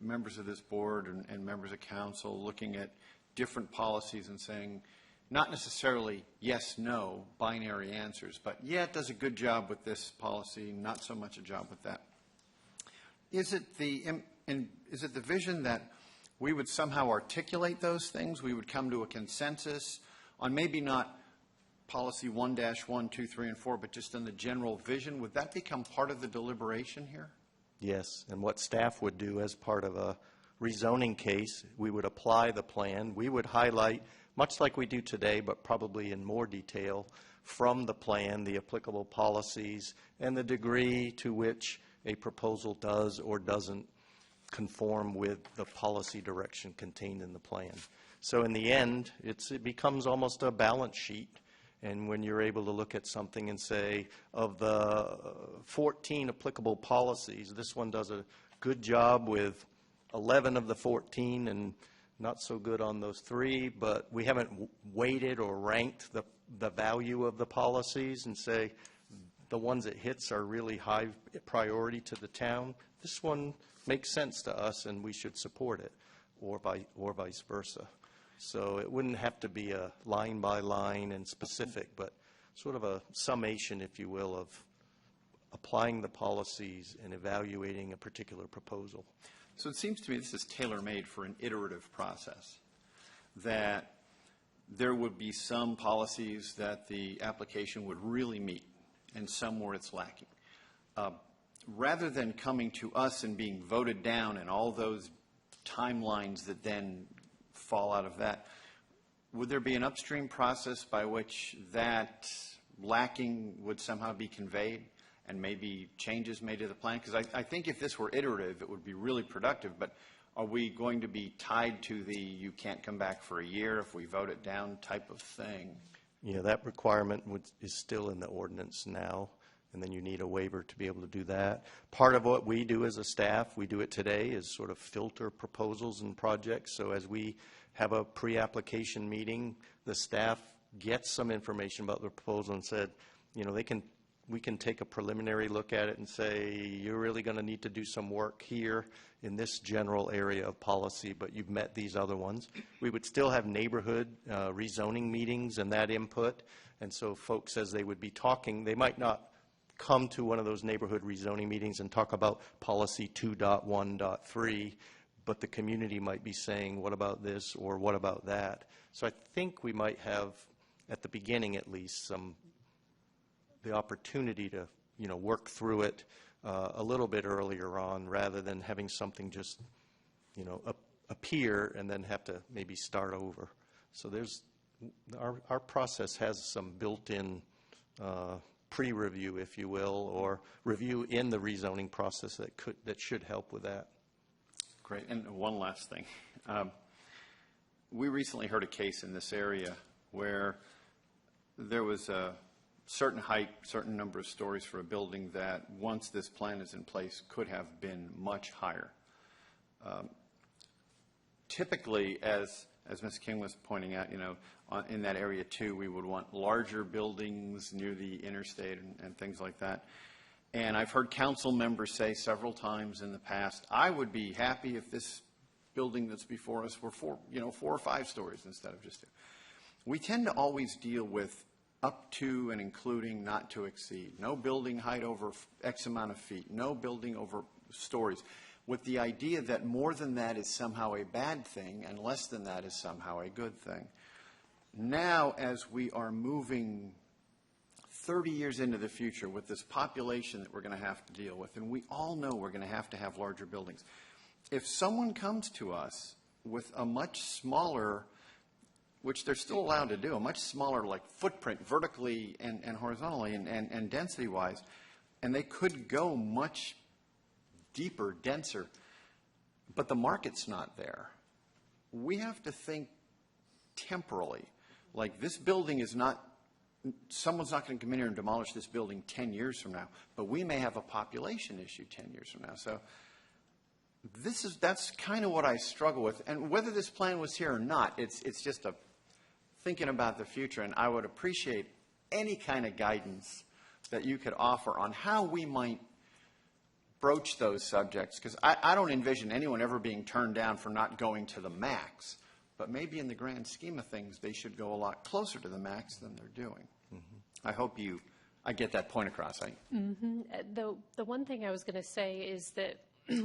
members of this board and members of council looking at different policies and saying, not necessarily yes, no, binary answers, but yeah, it does a good job with this policy, not so much a job with that. Is it the vision that we would somehow articulate those things? We would come to a consensus on maybe not policy 1-1, 2, 3, and 4, but just on the general vision? Would that become part of the deliberation here? Yes, and what staff would do as part of a rezoning case, we would apply the plan. We would highlight, much like we do today, but probably in more detail, from the plan, the applicable policies and the degree to which a proposal does or doesn't conform with the policy direction contained in the plan. So in the end, it becomes almost a balance sheet. And when you're able to look at something and say, of the 14 applicable policies, this one does a good job with 11 of the 14 and not so good on those 3, but we haven't weighted or ranked the value of the policies and say the ones it hits are really high priority to the town. This one makes sense to us and we should support it, or vice versa. So it wouldn't have to be a line by line and specific, but sort of a summation, if you will, of applying the policies and evaluating a particular proposal. So it seems to me this is tailor-made for an iterative process, that there would be some policies that the application would really meet and some where it's lacking. Rather than coming to us and being voted down and all those timelines that then fall out of that, would there be an upstream process by which that lacking would somehow be conveyed and maybe changes made to the plan? Because I think if this were iterative, it would be really productive, but are we going to be tied to the you can't come back for a year if we vote it down type of thing? Yeah, that requirement is still in the ordinance now, and then you need a waiver to be able to do that. Part of what we do as a staff, we do it today, is sort of filter proposals and projects. So as we have a pre-application meeting, the staff gets some information about the proposal and said, you know, we can take a preliminary look at it and say, you're really going to need to do some work here in this general area of policy, but you've met these other ones. We would still have neighborhood rezoning meetings and that input. And so folks, as they would be talking, they might not come to one of those neighborhood rezoning meetings and talk about policy 2.1.3, but the community might be saying, what about this or what about that? So I think we might have, at the beginning at least, the opportunity to, you know, work through it a little bit earlier on, rather than having something just, you know, appear and then have to maybe start over. So there's our process has some built-in pre-review, if you will, or review in the rezoning process that should help with that. Great. And one last thing. We recently heard a case in this area where there was a certain height, certain number of stories for a building that, once this plan is in place, could have been much higher. Typically, as Ms. King was pointing out, you know, in that area too, we would want larger buildings near the interstate and things like that. And I've heard council members say several times in the past, I would be happy if this building that's before us were 4 or 5 stories instead of just 2. We tend to always deal with up to and including, not to exceed. No building height over X amount of feet. No building over stories. With the idea that more than that is somehow a bad thing and less than that is somehow a good thing. Now, as we are moving 30 years into the future with this population that we're going to have to deal with, and we all know we're going to have larger buildings, if someone comes to us with a much smaller, which they're still allowed to do, a much smaller like footprint vertically and horizontally and density-wise, and they could go much deeper, denser, but the market's not there. We have to think temporally. Like, this building is not, someone's not going to come in here and demolish this building 10 years from now, but we may have a population issue 10 years from now. So that's kind of what I struggle with. And whether this plan was here or not, it's just a thinking about the future, and I would appreciate any kind of guidance that you could offer on how we might broach those subjects, because I don't envision anyone ever being turned down for not going to the max, but maybe in the grand scheme of things, they should go a lot closer to the max than they're doing. Mm-hmm. I hope I get that point across. Mm-hmm. The one thing I was going to say is that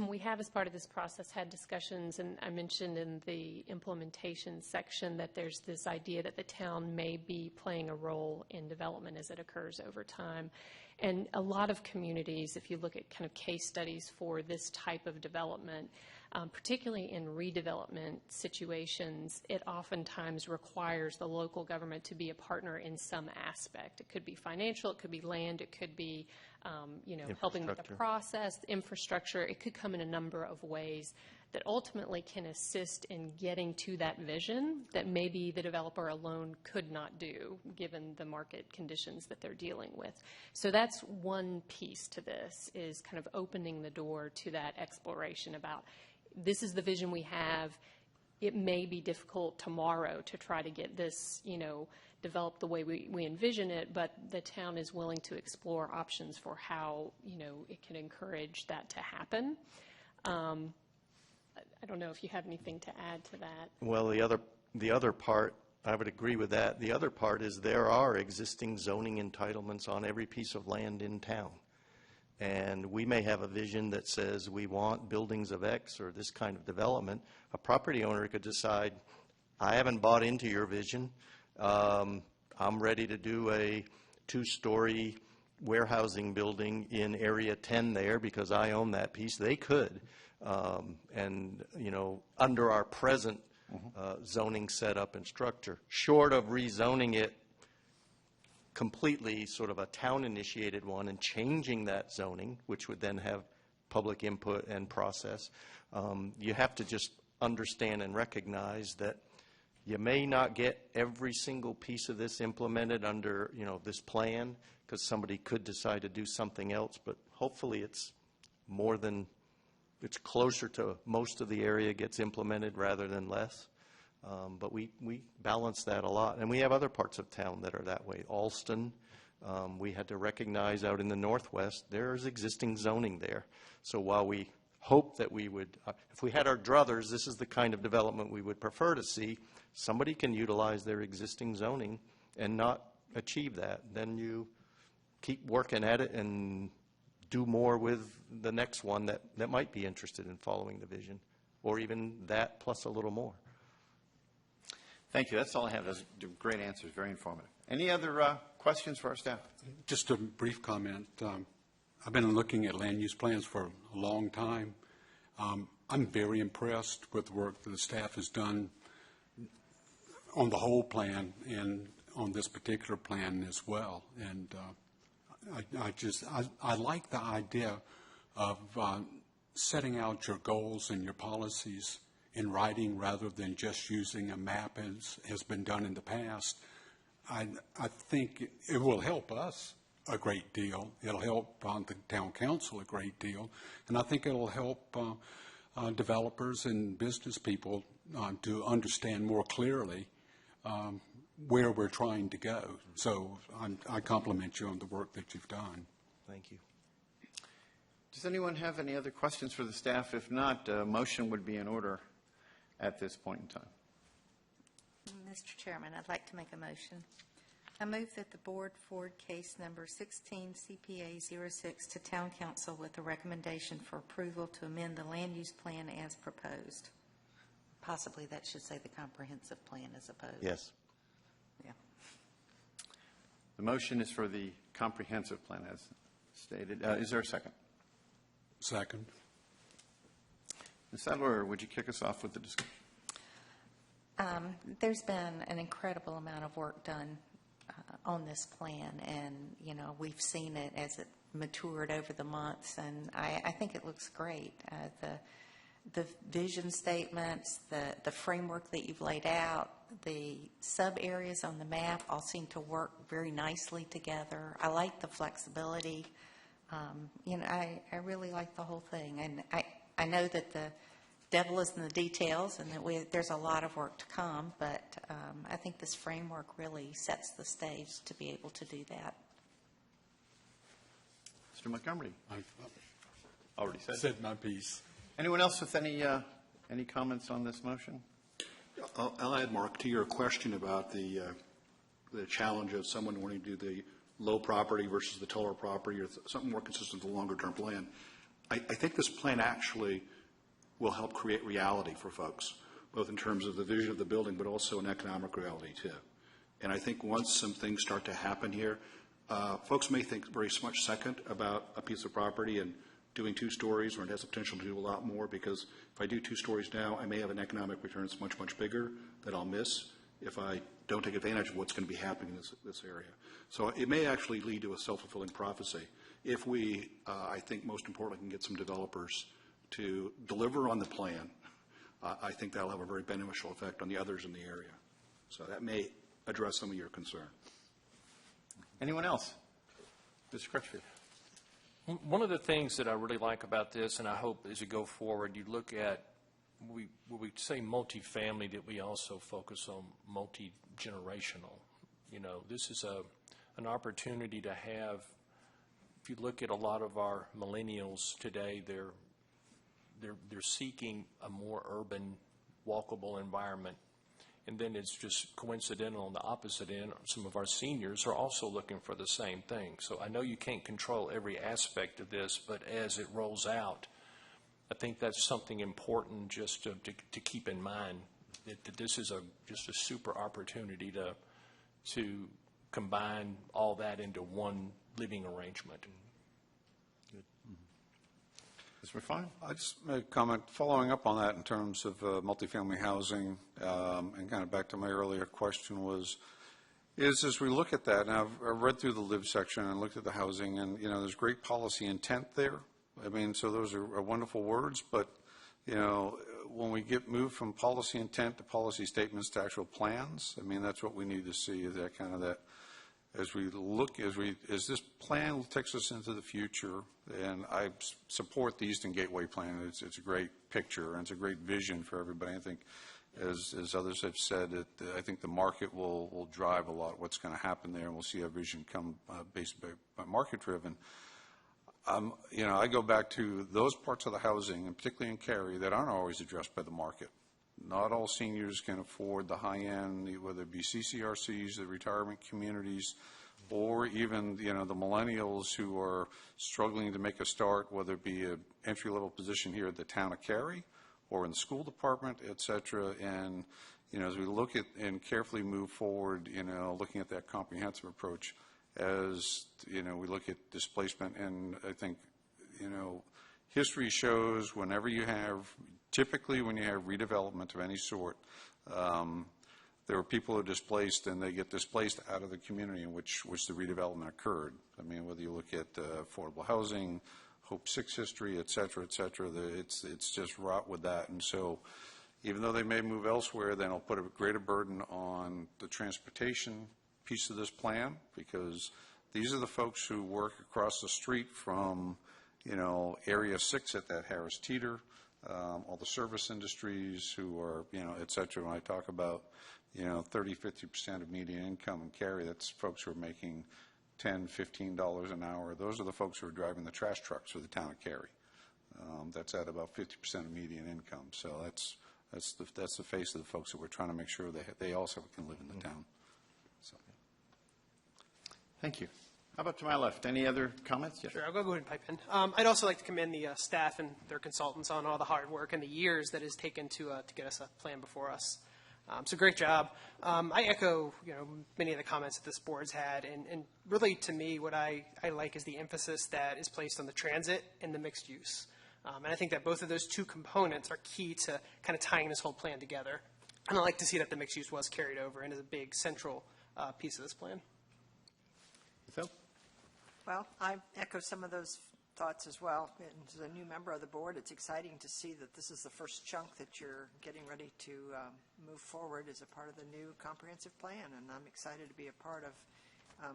we have, as part of this process, had discussions, and I mentioned in the implementation section that there's this idea that the town may be playing a role in development as it occurs over time. And a lot of communities, if you look at kind of case studies for this type of development, particularly in redevelopment situations, it oftentimes requires the local government to be a partner in some aspect. It could be financial, it could be land, it could be helping with the process, the infrastructure. It could come in a number of ways that ultimately can assist in getting to that vision that maybe the developer alone could not do, given the market conditions that they're dealing with. So that's one piece to this, is kind of opening the door to that exploration about, this is the vision we have. It may be difficult tomorrow to try to get this, developed the way we envision it, but the town is willing to explore options for how, it can encourage that to happen. I don't know if you have anything to add to that. Well, the other the other part, I would agree with that. The other part is there are existing zoning entitlements on every piece of land in town. And we may have a vision that says we want buildings of X or this kind of development. A property owner could decide, I haven't bought into your vision. I'm ready to do a 2-story warehousing building in area 10 there because I own that piece. They could. And, you know, under our present zoning setup and structure, short of rezoning it completely, sort of a town-initiated one, and changing that zoning, which would then have public input and process, you have to just understand and recognize that you may not get every single piece of this implemented under, you know, this plan, because somebody could decide to do something else, but hopefully it's more than, it's closer to most of the area gets implemented rather than less. But we balance that a lot. And we have other parts of town that are that way. Alston, we had to recognize out in the Northwest, there's existing zoning there. So while we hope that we would, if we had our druthers, this is the kind of development we would prefer to see, somebody can utilize their existing zoning and not achieve that. Then you keep working at it and do more with the next one that might be interested in following the vision, or even that plus a little more. Thank you. That's all I have. Those are great answers, very informative. Any other questions for our staff? Just a brief comment. I've been looking at land use plans for a long time. I'm very impressed with the work that the staff has done on the whole plan and on this particular plan as well. And I like the idea of setting out your goals and your policies in writing rather than just using a map as has been done in the past. I think it will help us a great deal. It'll help the town council a great deal. And I think it'll help developers and business people to understand more clearly where we're trying to go. So I compliment you on the work that you've done. Thank you. Does anyone have any other questions for the staff? If not, a motion would be in order at this point in time. Mr. Chairman, I'd like to make a motion. I move that the board forward case number 16 CPA 06 to Town Council with a recommendation for approval to amend the land use plan as proposed. Possibly that should say the comprehensive plan as opposed. Yes. Yeah. The motion is for the comprehensive plan as stated. Is there a second? Second. Ms. Sadler, would you kick us off with the discussion? There's been an incredible amount of work done on this plan, and, you know, we've seen it as it matured over the months, and I think it looks great. The vision statements, the framework that you've laid out, the sub-areas on the map all seem to work very nicely together. I like the flexibility. You know, I really like the whole thing, and I know that the devil is in the details and that there's a lot of work to come, but I think this framework really sets the stage to be able to do that. Mr. Montgomery. I've already said my piece. Anyone else with any comments on this motion? I'll add, Mark, to your question about the challenge of someone wanting to do the low property versus the taller property or something more consistent with the longer-term plan. I think this plan actually will help create reality for folks, both in terms of the vision of the building, but also an economic reality, too. And I think once some things start to happen here, folks may think very much second about a piece of property and doing 2 stories, or it has the potential to do a lot more, because if I do 2 stories now, I may have an economic return that's much, much bigger that I'll miss if I don't take advantage of what's going to be happening in this area. So it may actually lead to a self-fulfilling prophecy if we, I think most importantly, can get some developers to deliver on the plan. I think that'll have a very beneficial effect on the others in the area. So that may address some of your concern. Anyone else? Mr. Crutchfield. One of the things that I really like about this, and I hope as you go forward, you look at, when we say multifamily, that we also focus on multi-generational. You know, this is an opportunity to have, if you look at a lot of our millennials today, they're seeking a more urban, walkable environment. And then it's just coincidental on the opposite end, some of our seniors are also looking for the same thing. So I know you can't control every aspect of this, but as it rolls out, I think that's something important just to keep in mind, that this is just a super opportunity to combine all that into one living arrangement. Mr. McFarland? I just made a comment following up on that in terms of multifamily housing, and kind of back to my earlier question is as we look at that, and I've read through the live section and looked at the housing, and, you know, there's great policy intent there. I mean, so those are wonderful words, but, you know, when we get moved from policy intent to policy statements to actual plans, I mean, that's what we need to see, is that kind of that, as we look, as this plan takes us into the future, and I support the Eastern Gateway plan. It's a great picture, and it's a great vision for everybody. I think, as others have said, I think the market will drive a lot of what's going to happen there, and we'll see our vision come based by market-driven. You know, I go back to those parts of the housing, and particularly in Cary, that aren't always addressed by the market. Not all seniors can afford the high-end, whether it be CCRCs, the retirement communities, or even, you know, the millennials who are struggling to make a start, whether it be an entry-level position here at the town of Cary or in the school department, et cetera. And, you know, as we look at and carefully move forward, you know, looking at that comprehensive approach, as, you know, we look at displacement, and I think, you know, history shows whenever you have, typically when you have redevelopment of any sort, there are people who are displaced, and they get displaced out of the community in which the redevelopment occurred. I mean, whether you look at affordable housing, Hope 6 history, et cetera, it's just wrought with that. And so even though they may move elsewhere, then it'll put a greater burden on the transportation piece of this plan, because these are the folks who work across the street from, you know, Area 6 at that Harris Teeter, all the service industries who are, you know, et cetera. When I talk about, you know, 30, 50% of median income in Cary, that's folks who are making $10, $15 an hour. Those are the folks who are driving the trash trucks for the town of Cary. That's at about 50% of median income. So that's the face of the folks that we're trying to make sure they also can live in the town. So. Thank you. How about to my left? Any other comments? Yes. Sure, I'll go ahead and pipe in. I'd also like to commend the staff and their consultants on all the hard work and the years that it's taken to get us a plan before us. So great job. I echo, you know, many of the comments that this board's had, and really to me what I like is the emphasis that is placed on the transit and the mixed use. And I think that both of those two components are key to kind of tying this whole plan together. And I like to see that the mixed use was carried over and is a big central piece of this plan. Phil? Well, I echo some of those thoughts as well. And as a new member of the board, it's exciting to see that this is the first chunk that you're getting ready to move forward as a part of the new comprehensive plan. And I'm excited to be a part of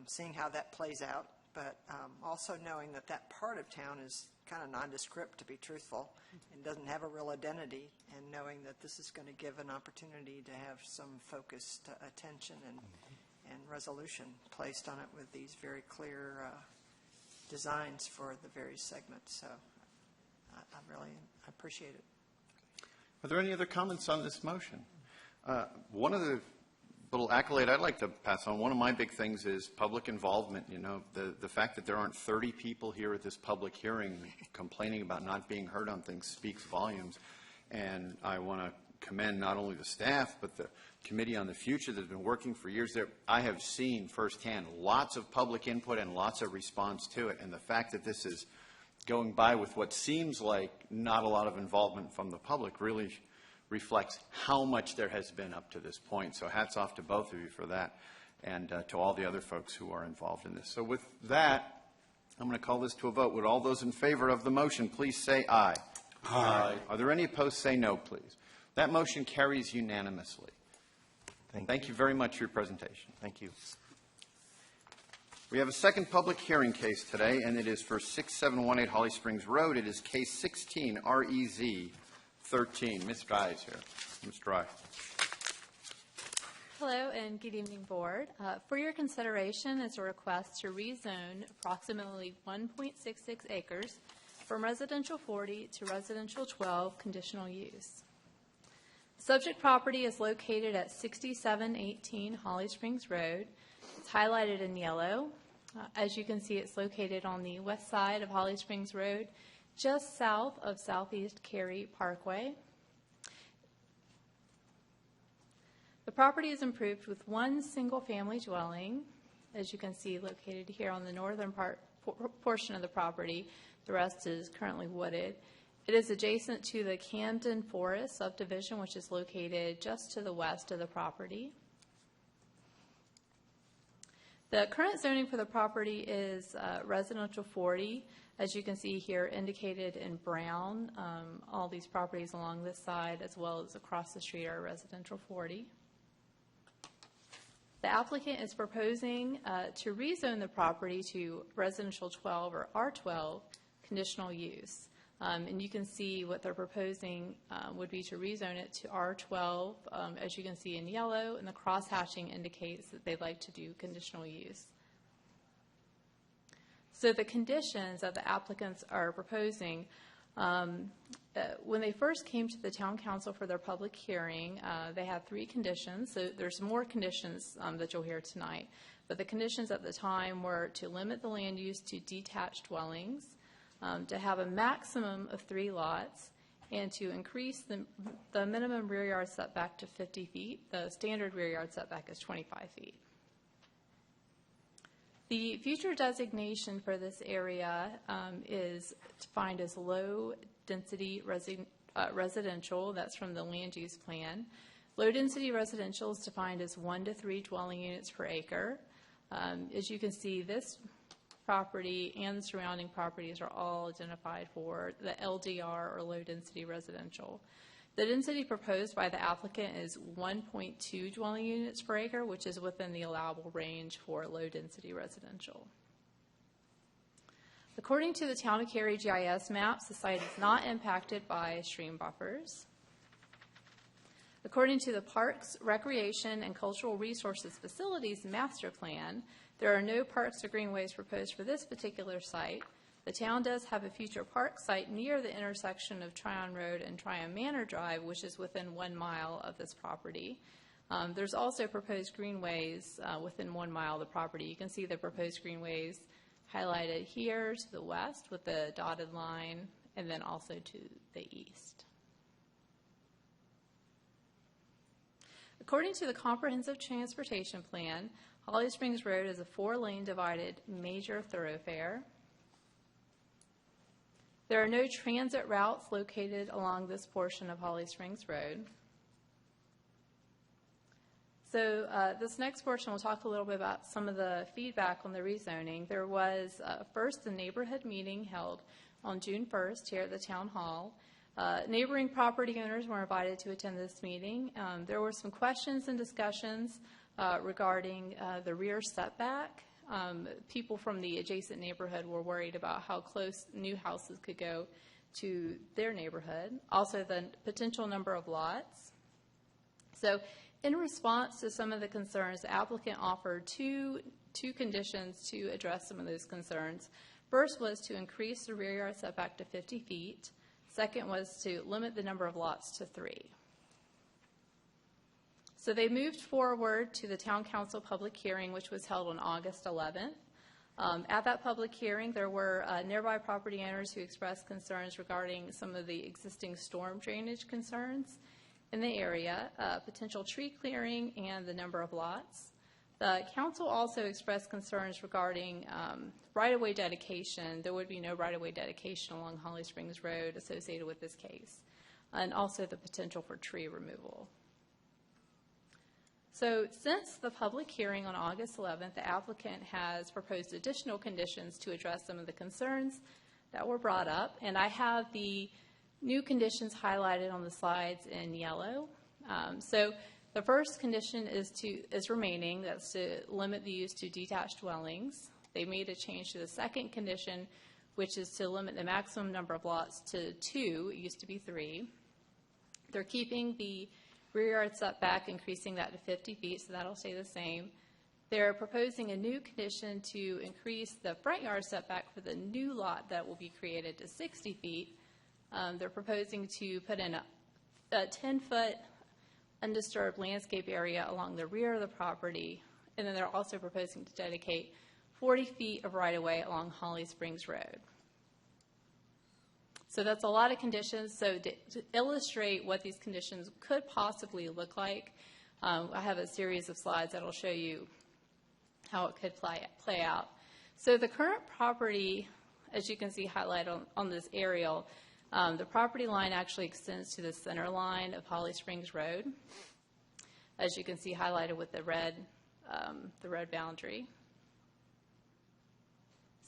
seeing how that plays out, but also knowing that that part of town is kind of nondescript, to be truthful, and doesn't have a real identity, and knowing that this is going to give an opportunity to have some focused attention and resolution placed on it with these very clear designs for the various segments. So I really appreciate it. Are there any other comments on this motion? One of the little accolade I'd like to pass on, one of my big things is public involvement. You know, the fact that there aren't 30 people here at this public hearing complaining about not being heard on things speaks volumes. And I want to commend not only the staff, but the Committee on the Future that's been working for years there. I have seen firsthand lots of public input and lots of response to it. And the fact that this is going by with what seems like not a lot of involvement from the public really reflects how much there has been up to this point. So hats off to both of you for that, and to all the other folks who are involved in this. So with that, I'm going to call this to a vote. Would all those in favor of the motion please say aye? Aye. Are there any opposed? Say no, please. That motion carries unanimously. Thank you very much for your presentation. Thank you. We have a second public hearing case today, and it is for 6718 Holly Springs Road. It is case 16 REZ 13. Ms. Dry is here. Ms. Dry. Hello and good evening, Board. For your consideration is a request to rezone approximately 1.66 acres from residential 40 to residential 12 conditional use. Subject property is located at 6718 Holly Springs Road. It's highlighted in yellow. As you can see, it's located on the west side of Holly Springs Road, just south of Southeast Cary Parkway. The property is improved with one single-family dwelling, as you can see, located here on the northern portion of the property. The rest is currently wooded. It is adjacent to the Camden Forest subdivision, which is located just to the west of the property. The current zoning for the property is residential 40, as you can see here indicated in brown. All these properties along this side as well as across the street are residential 40. The applicant is proposing to rezone the property to residential 12 or R12 conditional use. And you can see what they're proposing would be to rezone it to R12, as you can see in yellow, and the cross-hatching indicates that they'd like to do conditional use. So the conditions that the applicants are proposing, when they first came to the town council for their public hearing, they had 3 conditions. So there's more conditions that you'll hear tonight. But the conditions at the time were to limit the land use to detached dwellings, to have a maximum of 3 lots, and to increase the minimum rear yard setback to 50 feet. The standard rear yard setback is 25 feet. The future designation for this area is defined as low-density residential. That's from the land use plan. Low-density residential is defined as 1 to 3 dwelling units per acre. As you can see, this property and the surrounding properties are all identified for the LDR, or low-density residential. The density proposed by the applicant is 1.2 dwelling units per acre, which is within the allowable range for low-density residential. According to the Town of Cary GIS maps, the site is not impacted by stream buffers. According to the Parks, Recreation, and Cultural Resources Facilities Master Plan, there are no parks or greenways proposed for this particular site. The town does have a future park site near the intersection of Tryon Road and Tryon Manor Drive, which is within 1 mile of this property. There's also proposed greenways within 1 mile of the property. You can see the proposed greenways highlighted here to the west with the dotted line, and then also to the east. According to the Comprehensive Transportation Plan, Holly Springs Road is a 4-lane divided major thoroughfare. There are no transit routes located along this portion of Holly Springs Road. So this next portion, we'll talk a little bit about some of the feedback on the rezoning. There was first a neighborhood meeting held on June 1st here at the Town Hall. Neighboring property owners were invited to attend this meeting. There were some questions and discussions regarding the rear setback. People from the adjacent neighborhood were worried about how close new houses could go to their neighborhood. Also, the potential number of lots. So in response to some of the concerns, the applicant offered two conditions to address some of those concerns. First was to increase the rear yard setback to 50 feet. Second was to limit the number of lots to 3. So they moved forward to the Town Council public hearing, which was held on August 11th. At that public hearing, there were nearby property owners who expressed concerns regarding some of the existing storm drainage concerns in the area, potential tree clearing, and the number of lots. The council also expressed concerns regarding right-of-way dedication. There would be no right-of-way dedication along Holly Springs Road associated with this case, and also the potential for tree removal. So since the public hearing on August 11th, the applicant has proposed additional conditions to address some of the concerns that were brought up, and I have the new conditions highlighted on the slides in yellow. So the first condition is remaining. That's to limit the use to detached dwellings. They made a change to the second condition, which is to limit the maximum number of lots to 2. It used to be 3. They're keeping the rear yard setback, increasing that to 50 feet, so that'll stay the same. They're proposing a new condition to increase the front yard setback for the new lot that will be created to 60 feet. They're proposing to put in a 10-foot undisturbed landscape area along the rear of the property, and then they're also proposing to dedicate 40 feet of right-of-way along Holly Springs Road. So that's a lot of conditions. So to illustrate what these conditions could possibly look like, I have a series of slides that will show you how it could play out. So the current property, as you can see highlighted on this aerial, the property line actually extends to the center line of Holly Springs Road, as you can see highlighted with the red boundary.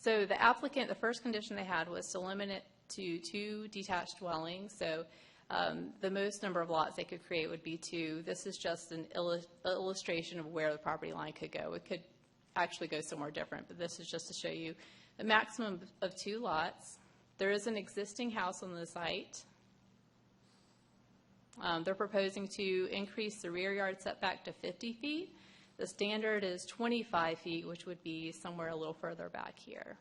So the applicant, the first condition they had was to limit it to 2 detached dwellings. So the most number of lots they could create would be 2. This is just an illustration of where the property line could go. It could actually go somewhere different, but this is just to show you a maximum of 2 lots. There is an existing house on the site. They're proposing to increase the rear yard setback to 50 feet. The standard is 25 feet, which would be somewhere a little further back here.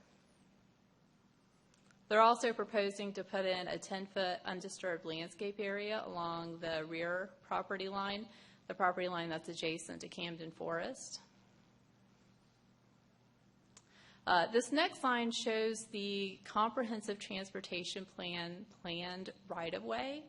They're also proposing to put in a 10-foot undisturbed landscape area along the rear property line, the property line that's adjacent to Camden Forest. This next line shows the comprehensive transportation plan planned right-of-way.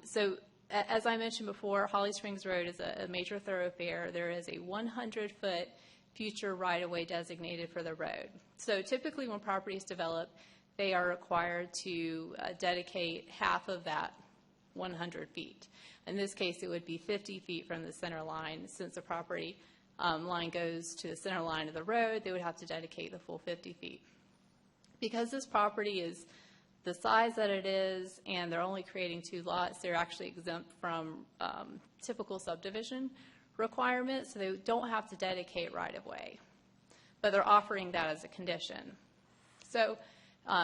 So as I mentioned before, Holly Springs Road is a major thoroughfare. There is a 100-foot future right-of-way designated for the road. So typically when properties develop, they are required to dedicate half of that 100 feet. In this case, it would be 50 feet from the center line. Since the property line goes to the center line of the road, they would have to dedicate the full 50 feet. Because this property is the size that it is and they're only creating 2 lots, they're actually exempt from typical subdivision requirements, so they don't have to dedicate right-of-way. But they're offering that as a condition. So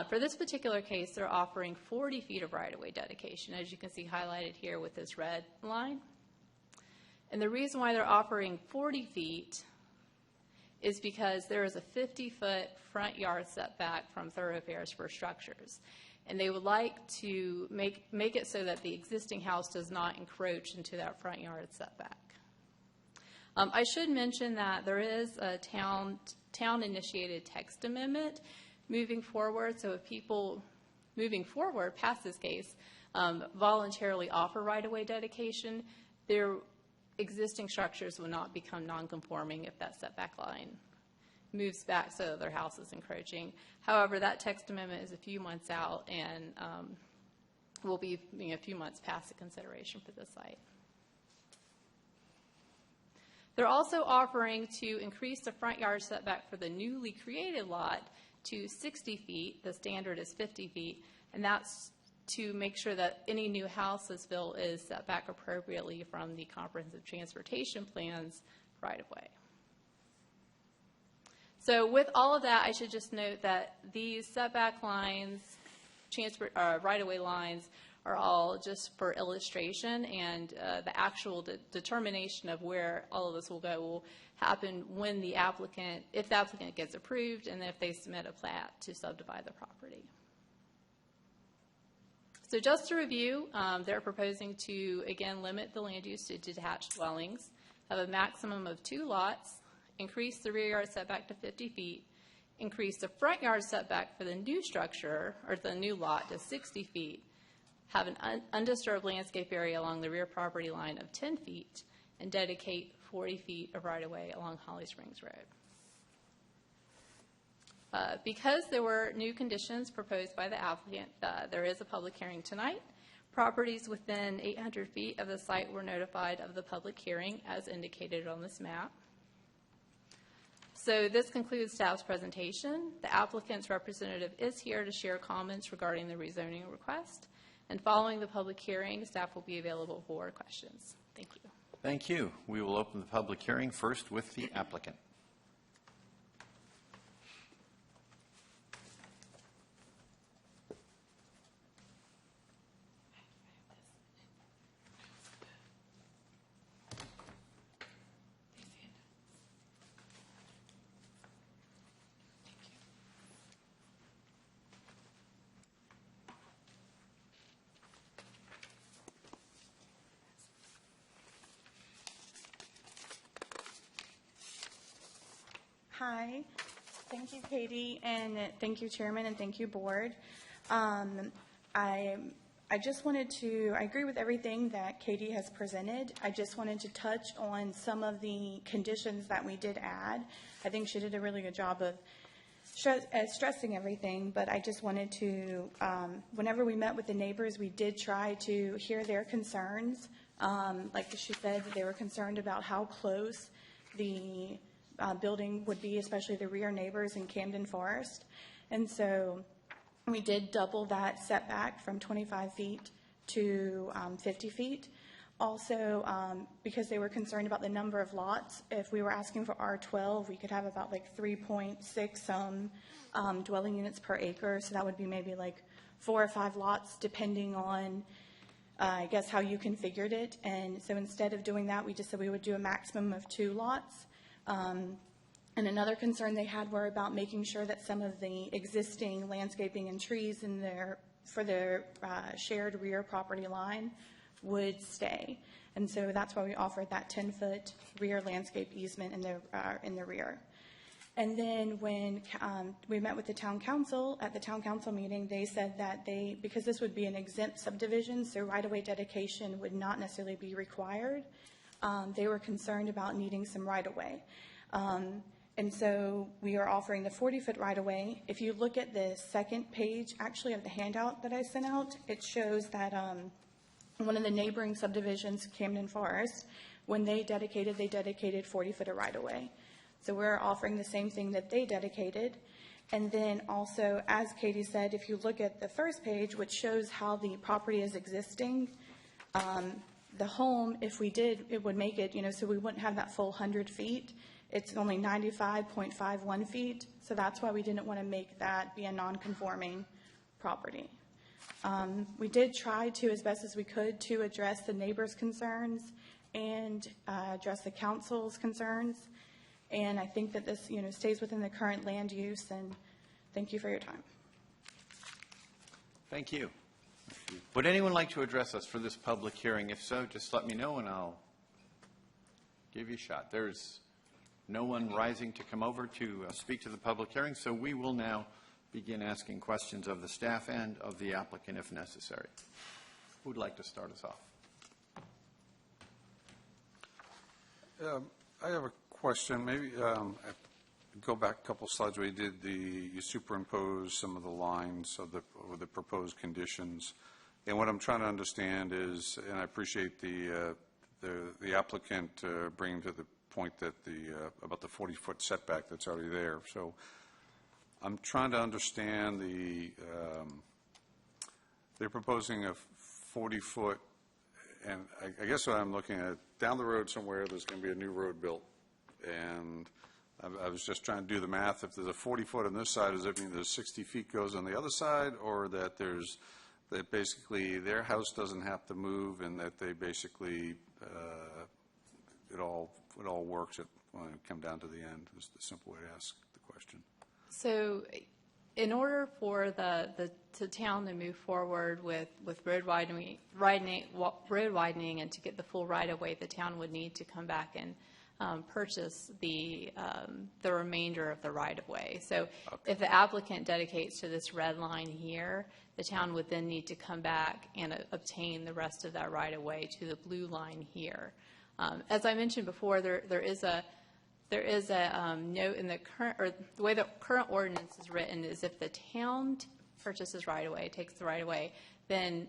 for this particular case, they're offering 40 feet of right-of-way dedication, as you can see highlighted here with this red line. And the reason why they're offering 40 feet is because there is a 50-foot front yard setback from thoroughfares for structures. And they would like to make it so that the existing house does not encroach into that front yard setback. I should mention that there is a town-initiated text amendment moving forward. So if people moving forward past this case voluntarily offer right-of-way dedication, their existing structures will not become non-conforming if that setback line moves back so their house is encroaching. However, that text amendment is a few months out and will be a few months past the consideration for this site. They're also offering to increase the front yard setback for the newly created lot to 60 feet. The standard is 50 feet, and that's to make sure that any new house that's built is set back appropriately from the comprehensive transportation plans right-of-way. So with all of that, I should just note that these setback lines, right-of-way lines, are all just for illustration, and the actual determination of where all of this will go will happen when the applicant, if the applicant gets approved, and if they submit a plat to subdivide the property. So just to review, they're proposing to, again, limit the land use to detached dwellings, have a maximum of 2 lots, increase the rear yard setback to 50 feet, increase the front yard setback for the new structure, or the new lot, to 60 feet, have an undisturbed landscape area along the rear property line of 10 feet, and dedicate 40 feet of right-of-way along Holly Springs Road. Because there were new conditions proposed by the applicant, there is a public hearing tonight. Properties within 800 feet of the site were notified of the public hearing as indicated on this map. So this concludes staff's presentation. The applicant's representative is here to share comments regarding the rezoning request. And following the public hearing, staff will be available for questions. Thank you. Thank you. We will open the public hearing first with the applicant. Hi. Thank you, Katie, and thank you, Chairman, and thank you, Board. I just wanted to, I agree with everything that Katie has presented. I just wanted to touch on some of the conditions that we did add. I think she did a really good job of stressing everything, but I just wanted to, whenever we met with the neighbors, we did try to hear their concerns. Like she said, they were concerned about how close the building would be, especially the rear neighbors in Camden Forest. And so we did double that setback from 25 feet to 50 feet. Also, because they were concerned about the number of lots, if we were asking for R12, we could have about like 3.6 dwelling units per acre. So that would be maybe like 4 or 5 lots, depending on, I guess, how you configured it. And so instead of doing that, we just said we would do a maximum of 2 lots. And another concern they had were about making sure that some of the existing landscaping and trees in there for their shared rear property line would stay. And so that's why we offered that 10-foot rear landscape easement in the rear. And then when we met with the town council, at the town council meeting, they said that because this would be an exempt subdivision, so right-of-way dedication would not necessarily be required, they were concerned about needing some right-of-way. And so we are offering the 40-foot right-of-way. If you look at the second page, actually, of the handout that I sent out, it shows that one of the neighboring subdivisions, Camden Forest, when they dedicated 40-foot of right-of-way. So we're offering the same thing that they dedicated. And then also, as Katie said, if you look at the first page, which shows how the property is existing, the home, if we did, it would make it, so we wouldn't have that full 100 feet. It's only 95.51 feet, so that's why we didn't want to make that be a non-conforming property. We did try to, as best as we could, to address the neighbors' concerns and address the council's concerns. And I think that this, stays within the current land use, and thank you for your time. Thank you. Would anyone like to address us for this public hearing? If so, just let me know and I'll give you a shot. There's no one rising to come over to speak to the public hearing, so we will now begin asking questions of the staff and of the applicant if necessary. Who would like to start us off? I have a question. Maybe go back a couple slides where you superimpose some of the lines of the proposed conditions. And what I'm trying to understand is, and I appreciate the applicant bringing to the point that about the 40-foot setback that's already there. So I'm trying to understand they're proposing a 40-foot, and I guess what I'm looking at, down the road somewhere, there's going to be a new road built. And I was just trying to do the math. If there's a 40-foot on this side, does it mean there's 60 feet goes on the other side, or that that basically their house doesn't have to move, and that they basically it all works when it come down to the end? Is the simple way to ask the question. So, in order for the town to move forward with road widening and to get the full right-of-way, the town would need to come back and purchase the remainder of the right-of-way. So if the applicant dedicates to this red line here, the town would then need to come back and obtain the rest of that right-of-way to the blue line here. As I mentioned before, there is a note in the current, or the way the current ordinance is written is if the town purchases right-of-way, takes the right-of-way, then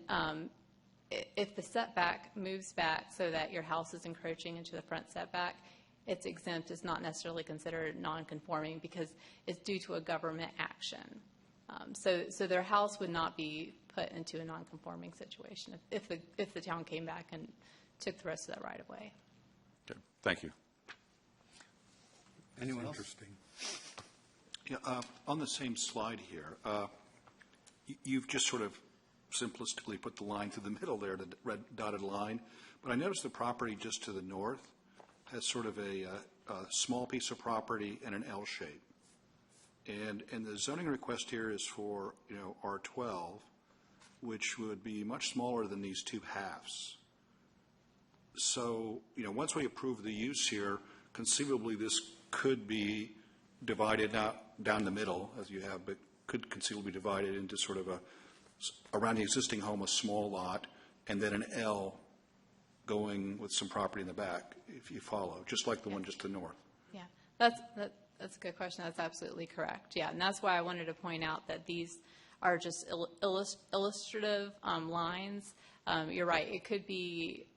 if the setback moves back so that your house is encroaching into the front setback, it's exempt. It's not necessarily considered non-conforming because it's due to a government action. So their house would not be put into a non-conforming situation if the town came back and took the rest of that right-of-way. Okay. Thank you. Anyone else? Interesting. Yeah, on the same slide here, you've just sort of simplistically put the line through the middle there, the red dotted line. But I noticed the property just to the north has sort of a small piece of property and an L shape. And the zoning request here is for, R12, which would be much smaller than these two halves. So, once we approve the use here, conceivably this could be divided not down the middle, as you have, but could conceivably be divided into sort of around the existing home, a small lot, and then an L going with some property in the back, if you follow, just like the one just to the north. Yeah, that's a good question. That's absolutely correct. Yeah, and that's why I wanted to point out that these are just illustrative lines. You're right. It could be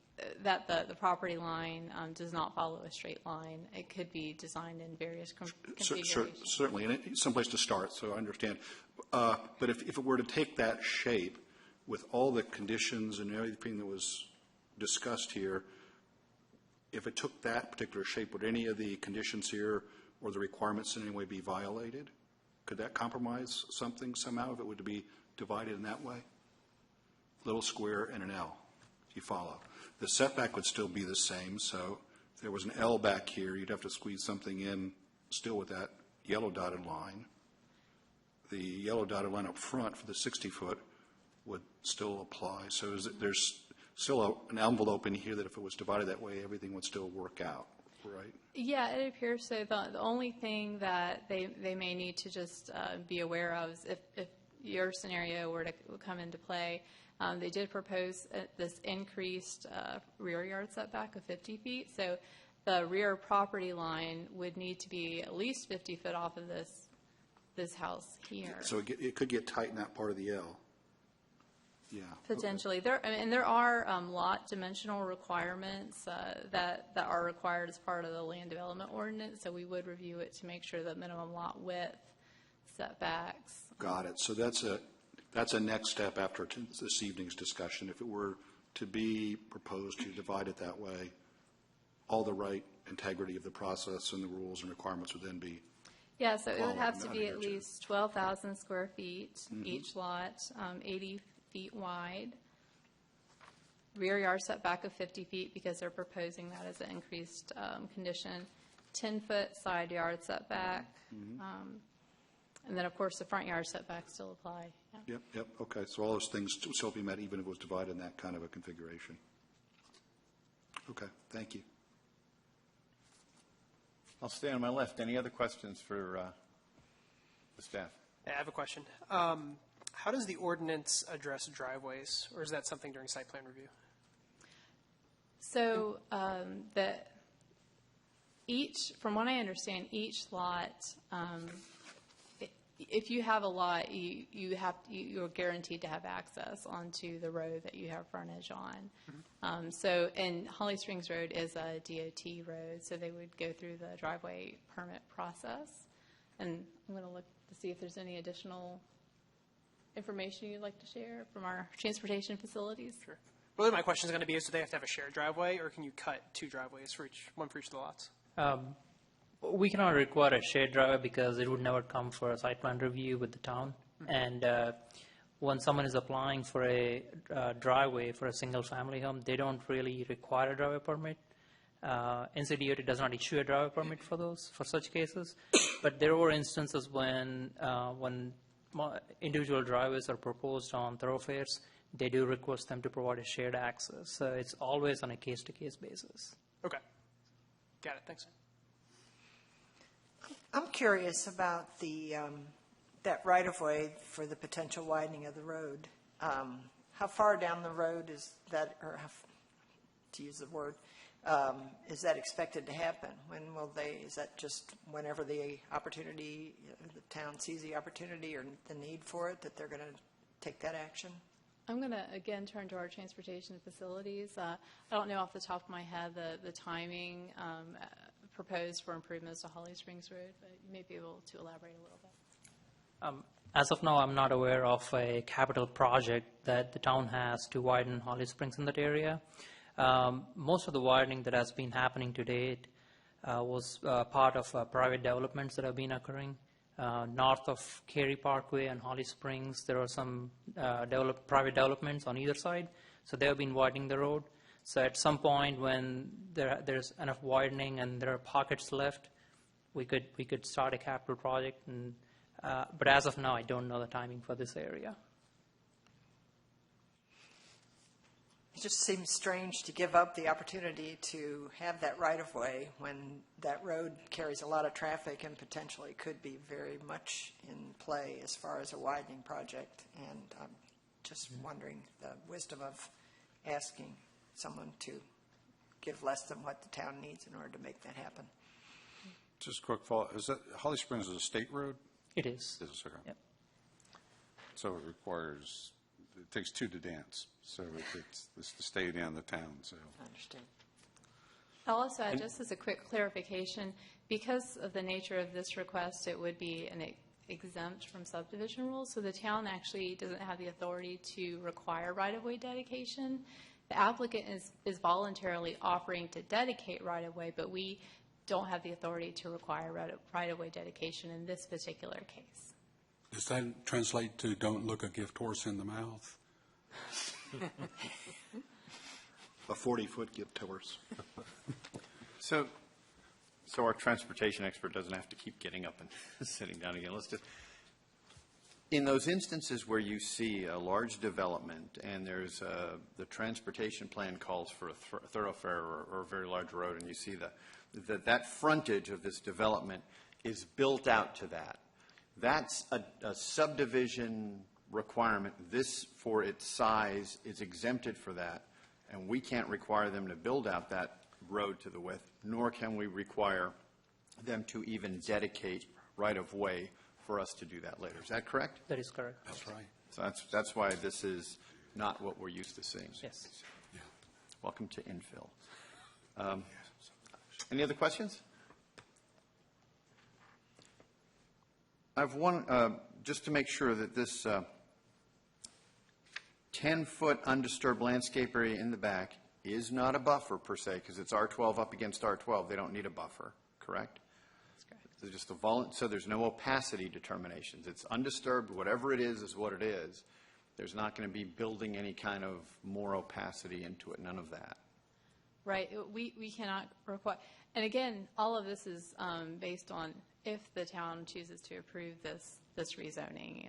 that the property line does not follow a straight line. It could be designed in various configurations. Certainly, and it's someplace to start, so I understand. But if it were to take that shape with all the conditions and everything that was discussed here, if it took that particular shape, would any of the conditions here or the requirements in any way be violated? Could that compromise something somehow if it were to be divided in that way? Little square and an L, if you follow. The setback would still be the same, so if there was an L back here, you'd have to squeeze something in still with that yellow dotted line. The yellow dotted line up front for the 60-foot would still apply. So there's still an envelope in here that if it was divided that way, everything would still work out, right? Yeah, it appears so. The only thing that they may need to just be aware of is if your scenario were to come into play, they did propose this increased rear yard setback of 50 feet. So the rear property line would need to be at least 50 foot off of this house here. So it could get tight in that part of the L. Yeah. Potentially. There are lot dimensional requirements that are required as part of the land development ordinance, so we would review it to make sure that minimum lot width setbacks. Got it. So that's a next step after this evening's discussion. If it were to be proposed to divide it that way, all the right integrity of the process and the rules and requirements would then be. Yeah, so it would have to be at least 12,000 square feet each lot, 80 feet wide, rear yard setback of 50 feet because they're proposing that as an increased condition, 10-foot side yard setback, and then, of course, the front yard setbacks still apply. Yeah. Yep. Okay. So all those things still be met even if it was divided in that kind of a configuration. Okay. Thank you. I'll stay on my left. Any other questions for the staff? I have a question. How does the ordinance address driveways, or is that something during site plan review? So from what I understand, each lot, if you have a lot, you're guaranteed to have access onto the road that you have frontage on. And Holly Springs Road is a DOT road, so they would go through the driveway permit process. And I'm going to look to see if there's any additional information you'd like to share from our transportation facilities. Sure. Well, my question is going to be, do they have to have a shared driveway, or can you cut two driveways one for each of the lots? We cannot require a shared driveway because it would never come for a site plan review with the town. And when someone is applying for a driveway for a single-family home, they don't really require a driveway permit. NCDOT does not issue a driveway permit for such cases. But there were instances when individual driveways are proposed on thoroughfares, they do request them to provide a shared access. So it's always on a case-to-case basis. Okay. Got it. Thanks. I'm curious about that right-of-way for the potential widening of the road. How far down the road is that, or to use the word, is that expected to happen? When will is that just whenever the opportunity, the town sees the opportunity or the need for it, that they're going to take that action? I'm going to, again, turn to our transportation facilities. I don't know off the top of my head the timing proposed for improvements to Holly Springs Road, but you may be able to elaborate a little bit. As of now, I'm not aware of a capital project that the town has to widen Holly Springs in that area. Most of the widening that has been happening to date was part of private developments that have been occurring. North of Cary Parkway and Holly Springs, there are some private developments on either side, so they have been widening the road. So at some point when there's enough widening and there are pockets left, we could start a capital project. But as of now, I don't know the timing for this area. It just seems strange to give up the opportunity to have that right-of-way when that road carries a lot of traffic and potentially could be very much in play as far as a widening project. And I'm just wondering the wisdom of asking someone to give less than what the town needs in order to make that happen. Just a quick follow, is that, Holly Springs is a state road? It is. Is it? Okay. Yep. So it requires, it takes two to dance. So it's the state and the town, so. I understand. I'll also add, just as a quick clarification, because of the nature of this request, it would be an exempt from subdivision rules, so the town actually doesn't have the authority to require right-of-way dedication. The applicant is voluntarily offering to dedicate right-of-way, but we don't have the authority to require right-of-way dedication in this particular case. Does that translate to don't look a gift horse in the mouth? A 40-foot gift horse. So our transportation expert doesn't have to keep getting up and sitting down again. Let's just, in those instances where you see a large development and there's the transportation plan calls for a thoroughfare or a very large road, and you see that frontage of this development is built out to that. That's a subdivision requirement. This, for its size, is exempted for that, and we can't require them to build out that road to the width, nor can we require them to even dedicate right-of-way for us to do that later. Is that correct? That is correct. That's right. So that's why this is not what we're used to seeing. Yes. Yeah. Welcome to infill. Any other questions? I have one, just to make sure that this 10-foot undisturbed landscape area in the back is not a buffer per se, because it's R12 up against R12. They don't need a buffer, correct? That's correct. There's just so there's no opacity determinations. It's undisturbed. Whatever it is what it is. There's not going to be building any kind of more opacity into it. None of that. Right. We cannot require, and again, all of this is based on if the town chooses to approve this rezoning.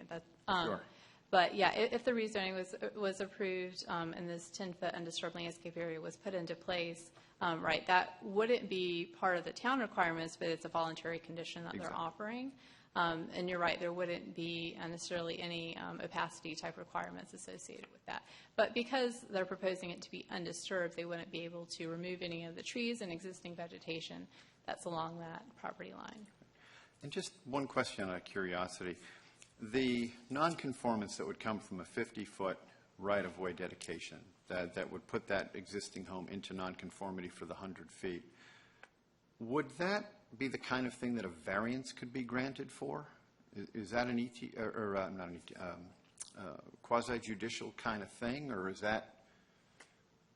Sure. But yeah, if the rezoning was approved and this 10-foot undisturbed landscape area was put into place, right, that wouldn't be part of the town requirements, but it's a voluntary condition that they're offering. And you're right, there wouldn't be necessarily any opacity type requirements associated with that. But because they're proposing it to be undisturbed, they wouldn't be able to remove any of the trees and existing vegetation that's along that property line. And just one question out of curiosity. The nonconformance that would come from a 50-foot right-of-way dedication that would put that existing home into nonconformity for the 100 feet, would that be the kind of thing that a variance could be granted for? Is that an not an quasi-judicial kind of thing, or is that?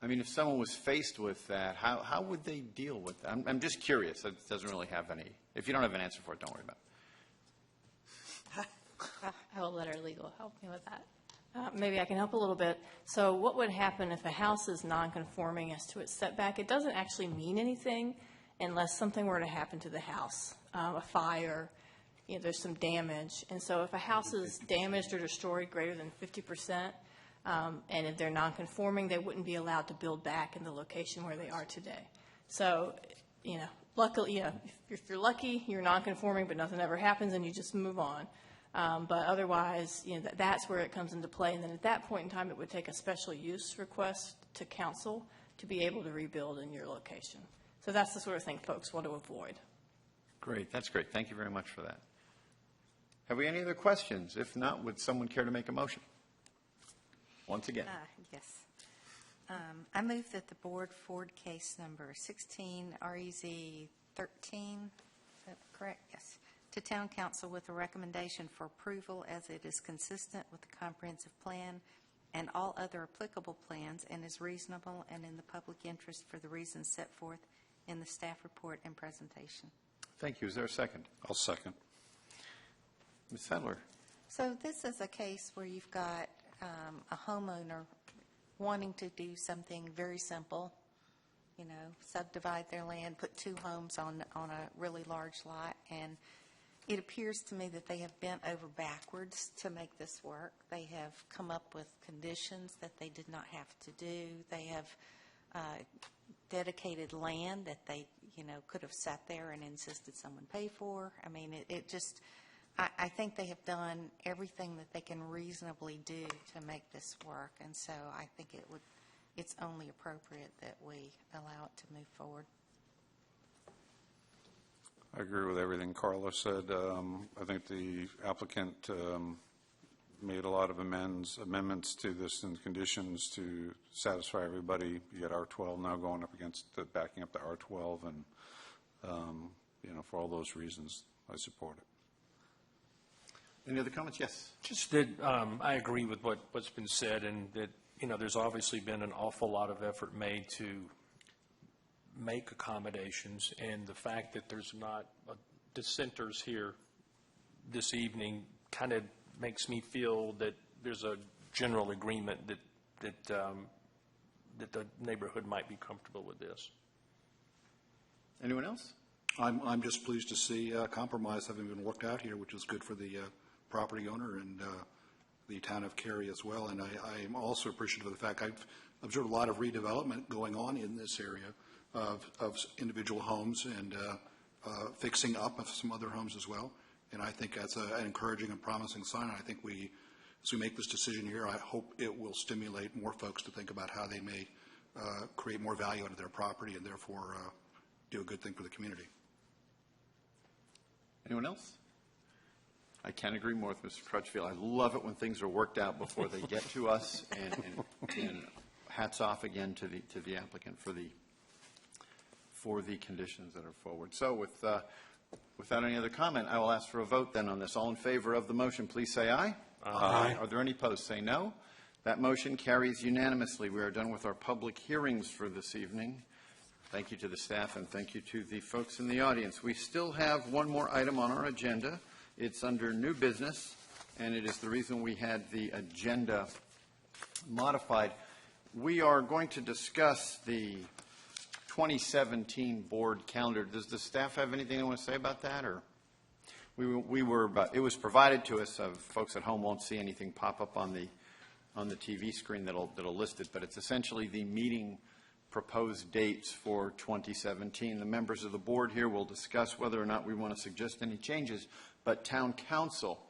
I mean, if someone was faced with that, how would they deal with that? I'm just curious. It doesn't really have any. If you don't have an answer for it, don't worry about it. I will let our legal help me with that. Maybe I can help a little bit. So what would happen if a house is non-conforming as to its setback? It doesn't actually mean anything unless something were to happen to the house, a fire, there's some damage. And so if a house is damaged or destroyed greater than 50%, and if they're non-conforming, they wouldn't be allowed to build back in the location where they are today. So, luckily, if you're lucky, you're non-conforming, but nothing ever happens, and you just move on. But otherwise, that's where it comes into play. And then at that point in time, it would take a special use request to council to be able to rebuild in your location. So that's the sort of thing folks want to avoid. Great. That's great. Thank you very much for that. Have we any other questions? If not, would someone care to make a motion? Once again. Yes. I move that the board forward case number 16 REZ 13, is that correct? Yes. To Town Council with a recommendation for approval as it is consistent with the comprehensive plan and all other applicable plans and is reasonable and in the public interest for the reasons set forth in the staff report and presentation. Thank you. Is there a second? I'll second. Ms. Sadler. So this is a case where you've got a homeowner wanting to do something very simple, subdivide their land, put two homes on a really large lot, and It appears to me that they have bent over backwards to make this work. They have come up with conditions that they did not have to do. They have dedicated land that they, could have sat there and insisted someone pay for. I mean, it just, I think they have done everything that they can reasonably do to make this work. And so I think it's only appropriate that we allow it to move forward. I agree with everything Carla said. I think the applicant made a lot of amendments to this and conditions to satisfy everybody. You got R12 now going up against backing up to R12, and for all those reasons, I support it. Any other comments? Yes. Just that I agree with what's been said, and that there's obviously been an awful lot of effort made to make accommodations, and the fact that there's not dissenters here this evening kind of makes me feel that there's a general agreement that the neighborhood might be comfortable with this. Anyone else? I'm just pleased to see compromise having been worked out here, which is good for the property owner and the town of Cary as well. And I'm also appreciative of the fact I've observed a lot of redevelopment going on in this area of individual homes and fixing up of some other homes as well. And I think that's an encouraging and promising sign. I think as we make this decision here, I hope it will stimulate more folks to think about how they may create more value out of their property and therefore do a good thing for the community. Anyone else? I can't agree more with Mr. Crutchfield. I love it when things are worked out before they get to us, and hats off again to the applicant for the conditions that are forward. So without any other comment, I will ask for a vote then on this. All in favor of the motion, please say aye. Aye. Are there any opposed? Say no. That motion carries unanimously. We are done with our public hearings for this evening. Thank you to the staff and thank you to the folks in the audience. We still have one more item on our agenda. It's under new business, and it is the reason we had the agenda modified. We are going to discuss the 2017 board calendar. Does the staff have anything they want to say about that, or it was provided to us? Folks at home won't see anything pop up on the TV screen that'll list it, but it's essentially the meeting proposed dates for 2017. The members of the board here will discuss whether or not we want to suggest any changes, but town council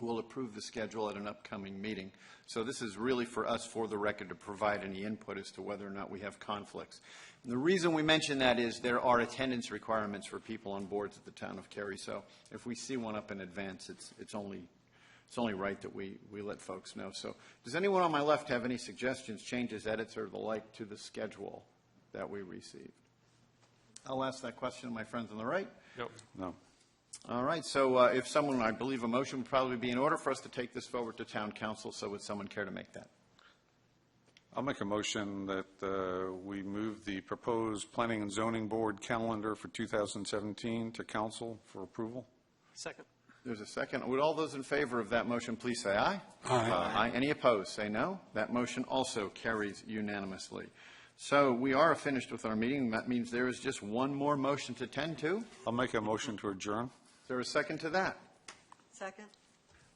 will approve the schedule at an upcoming meeting. So this is really for us, for the record, to provide any input as to whether or not we have conflicts. And the reason we mention that is there are attendance requirements for people on boards at the town of Cary. So if we see one up in advance, it's only right that we let folks know. So does anyone on my left have any suggestions, changes, edits, or the like to the schedule that we received? I'll ask that question to my friends on the right. No. All right. So if someone, I believe a motion would probably be in order for us to take this forward to town council. So would someone care to make that? I'll make a motion that we move the proposed planning and zoning board calendar for 2017 to council for approval. Second. There's a second. Would all those in favor of that motion please say aye? Aye. Aye. Any opposed? Say no. That motion also carries unanimously. So we are finished with our meeting. That means there is just one more motion to tend to. I'll make a motion to adjourn. Is there a second to that? Second.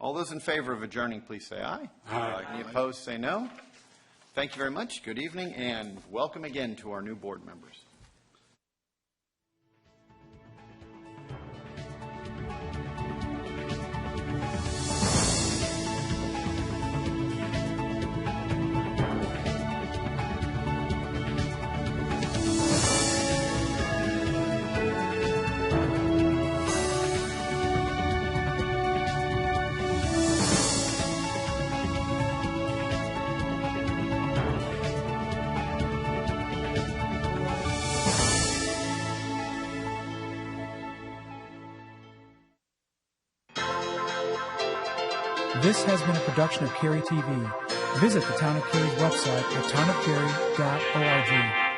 All those in favor of adjourning, please say aye. Aye. Any opposed? Say no. Thank you very much. Good evening, and welcome again to our new board members. This has been a production of Cary TV. Visit the Town of Cary's website at townofcary.org.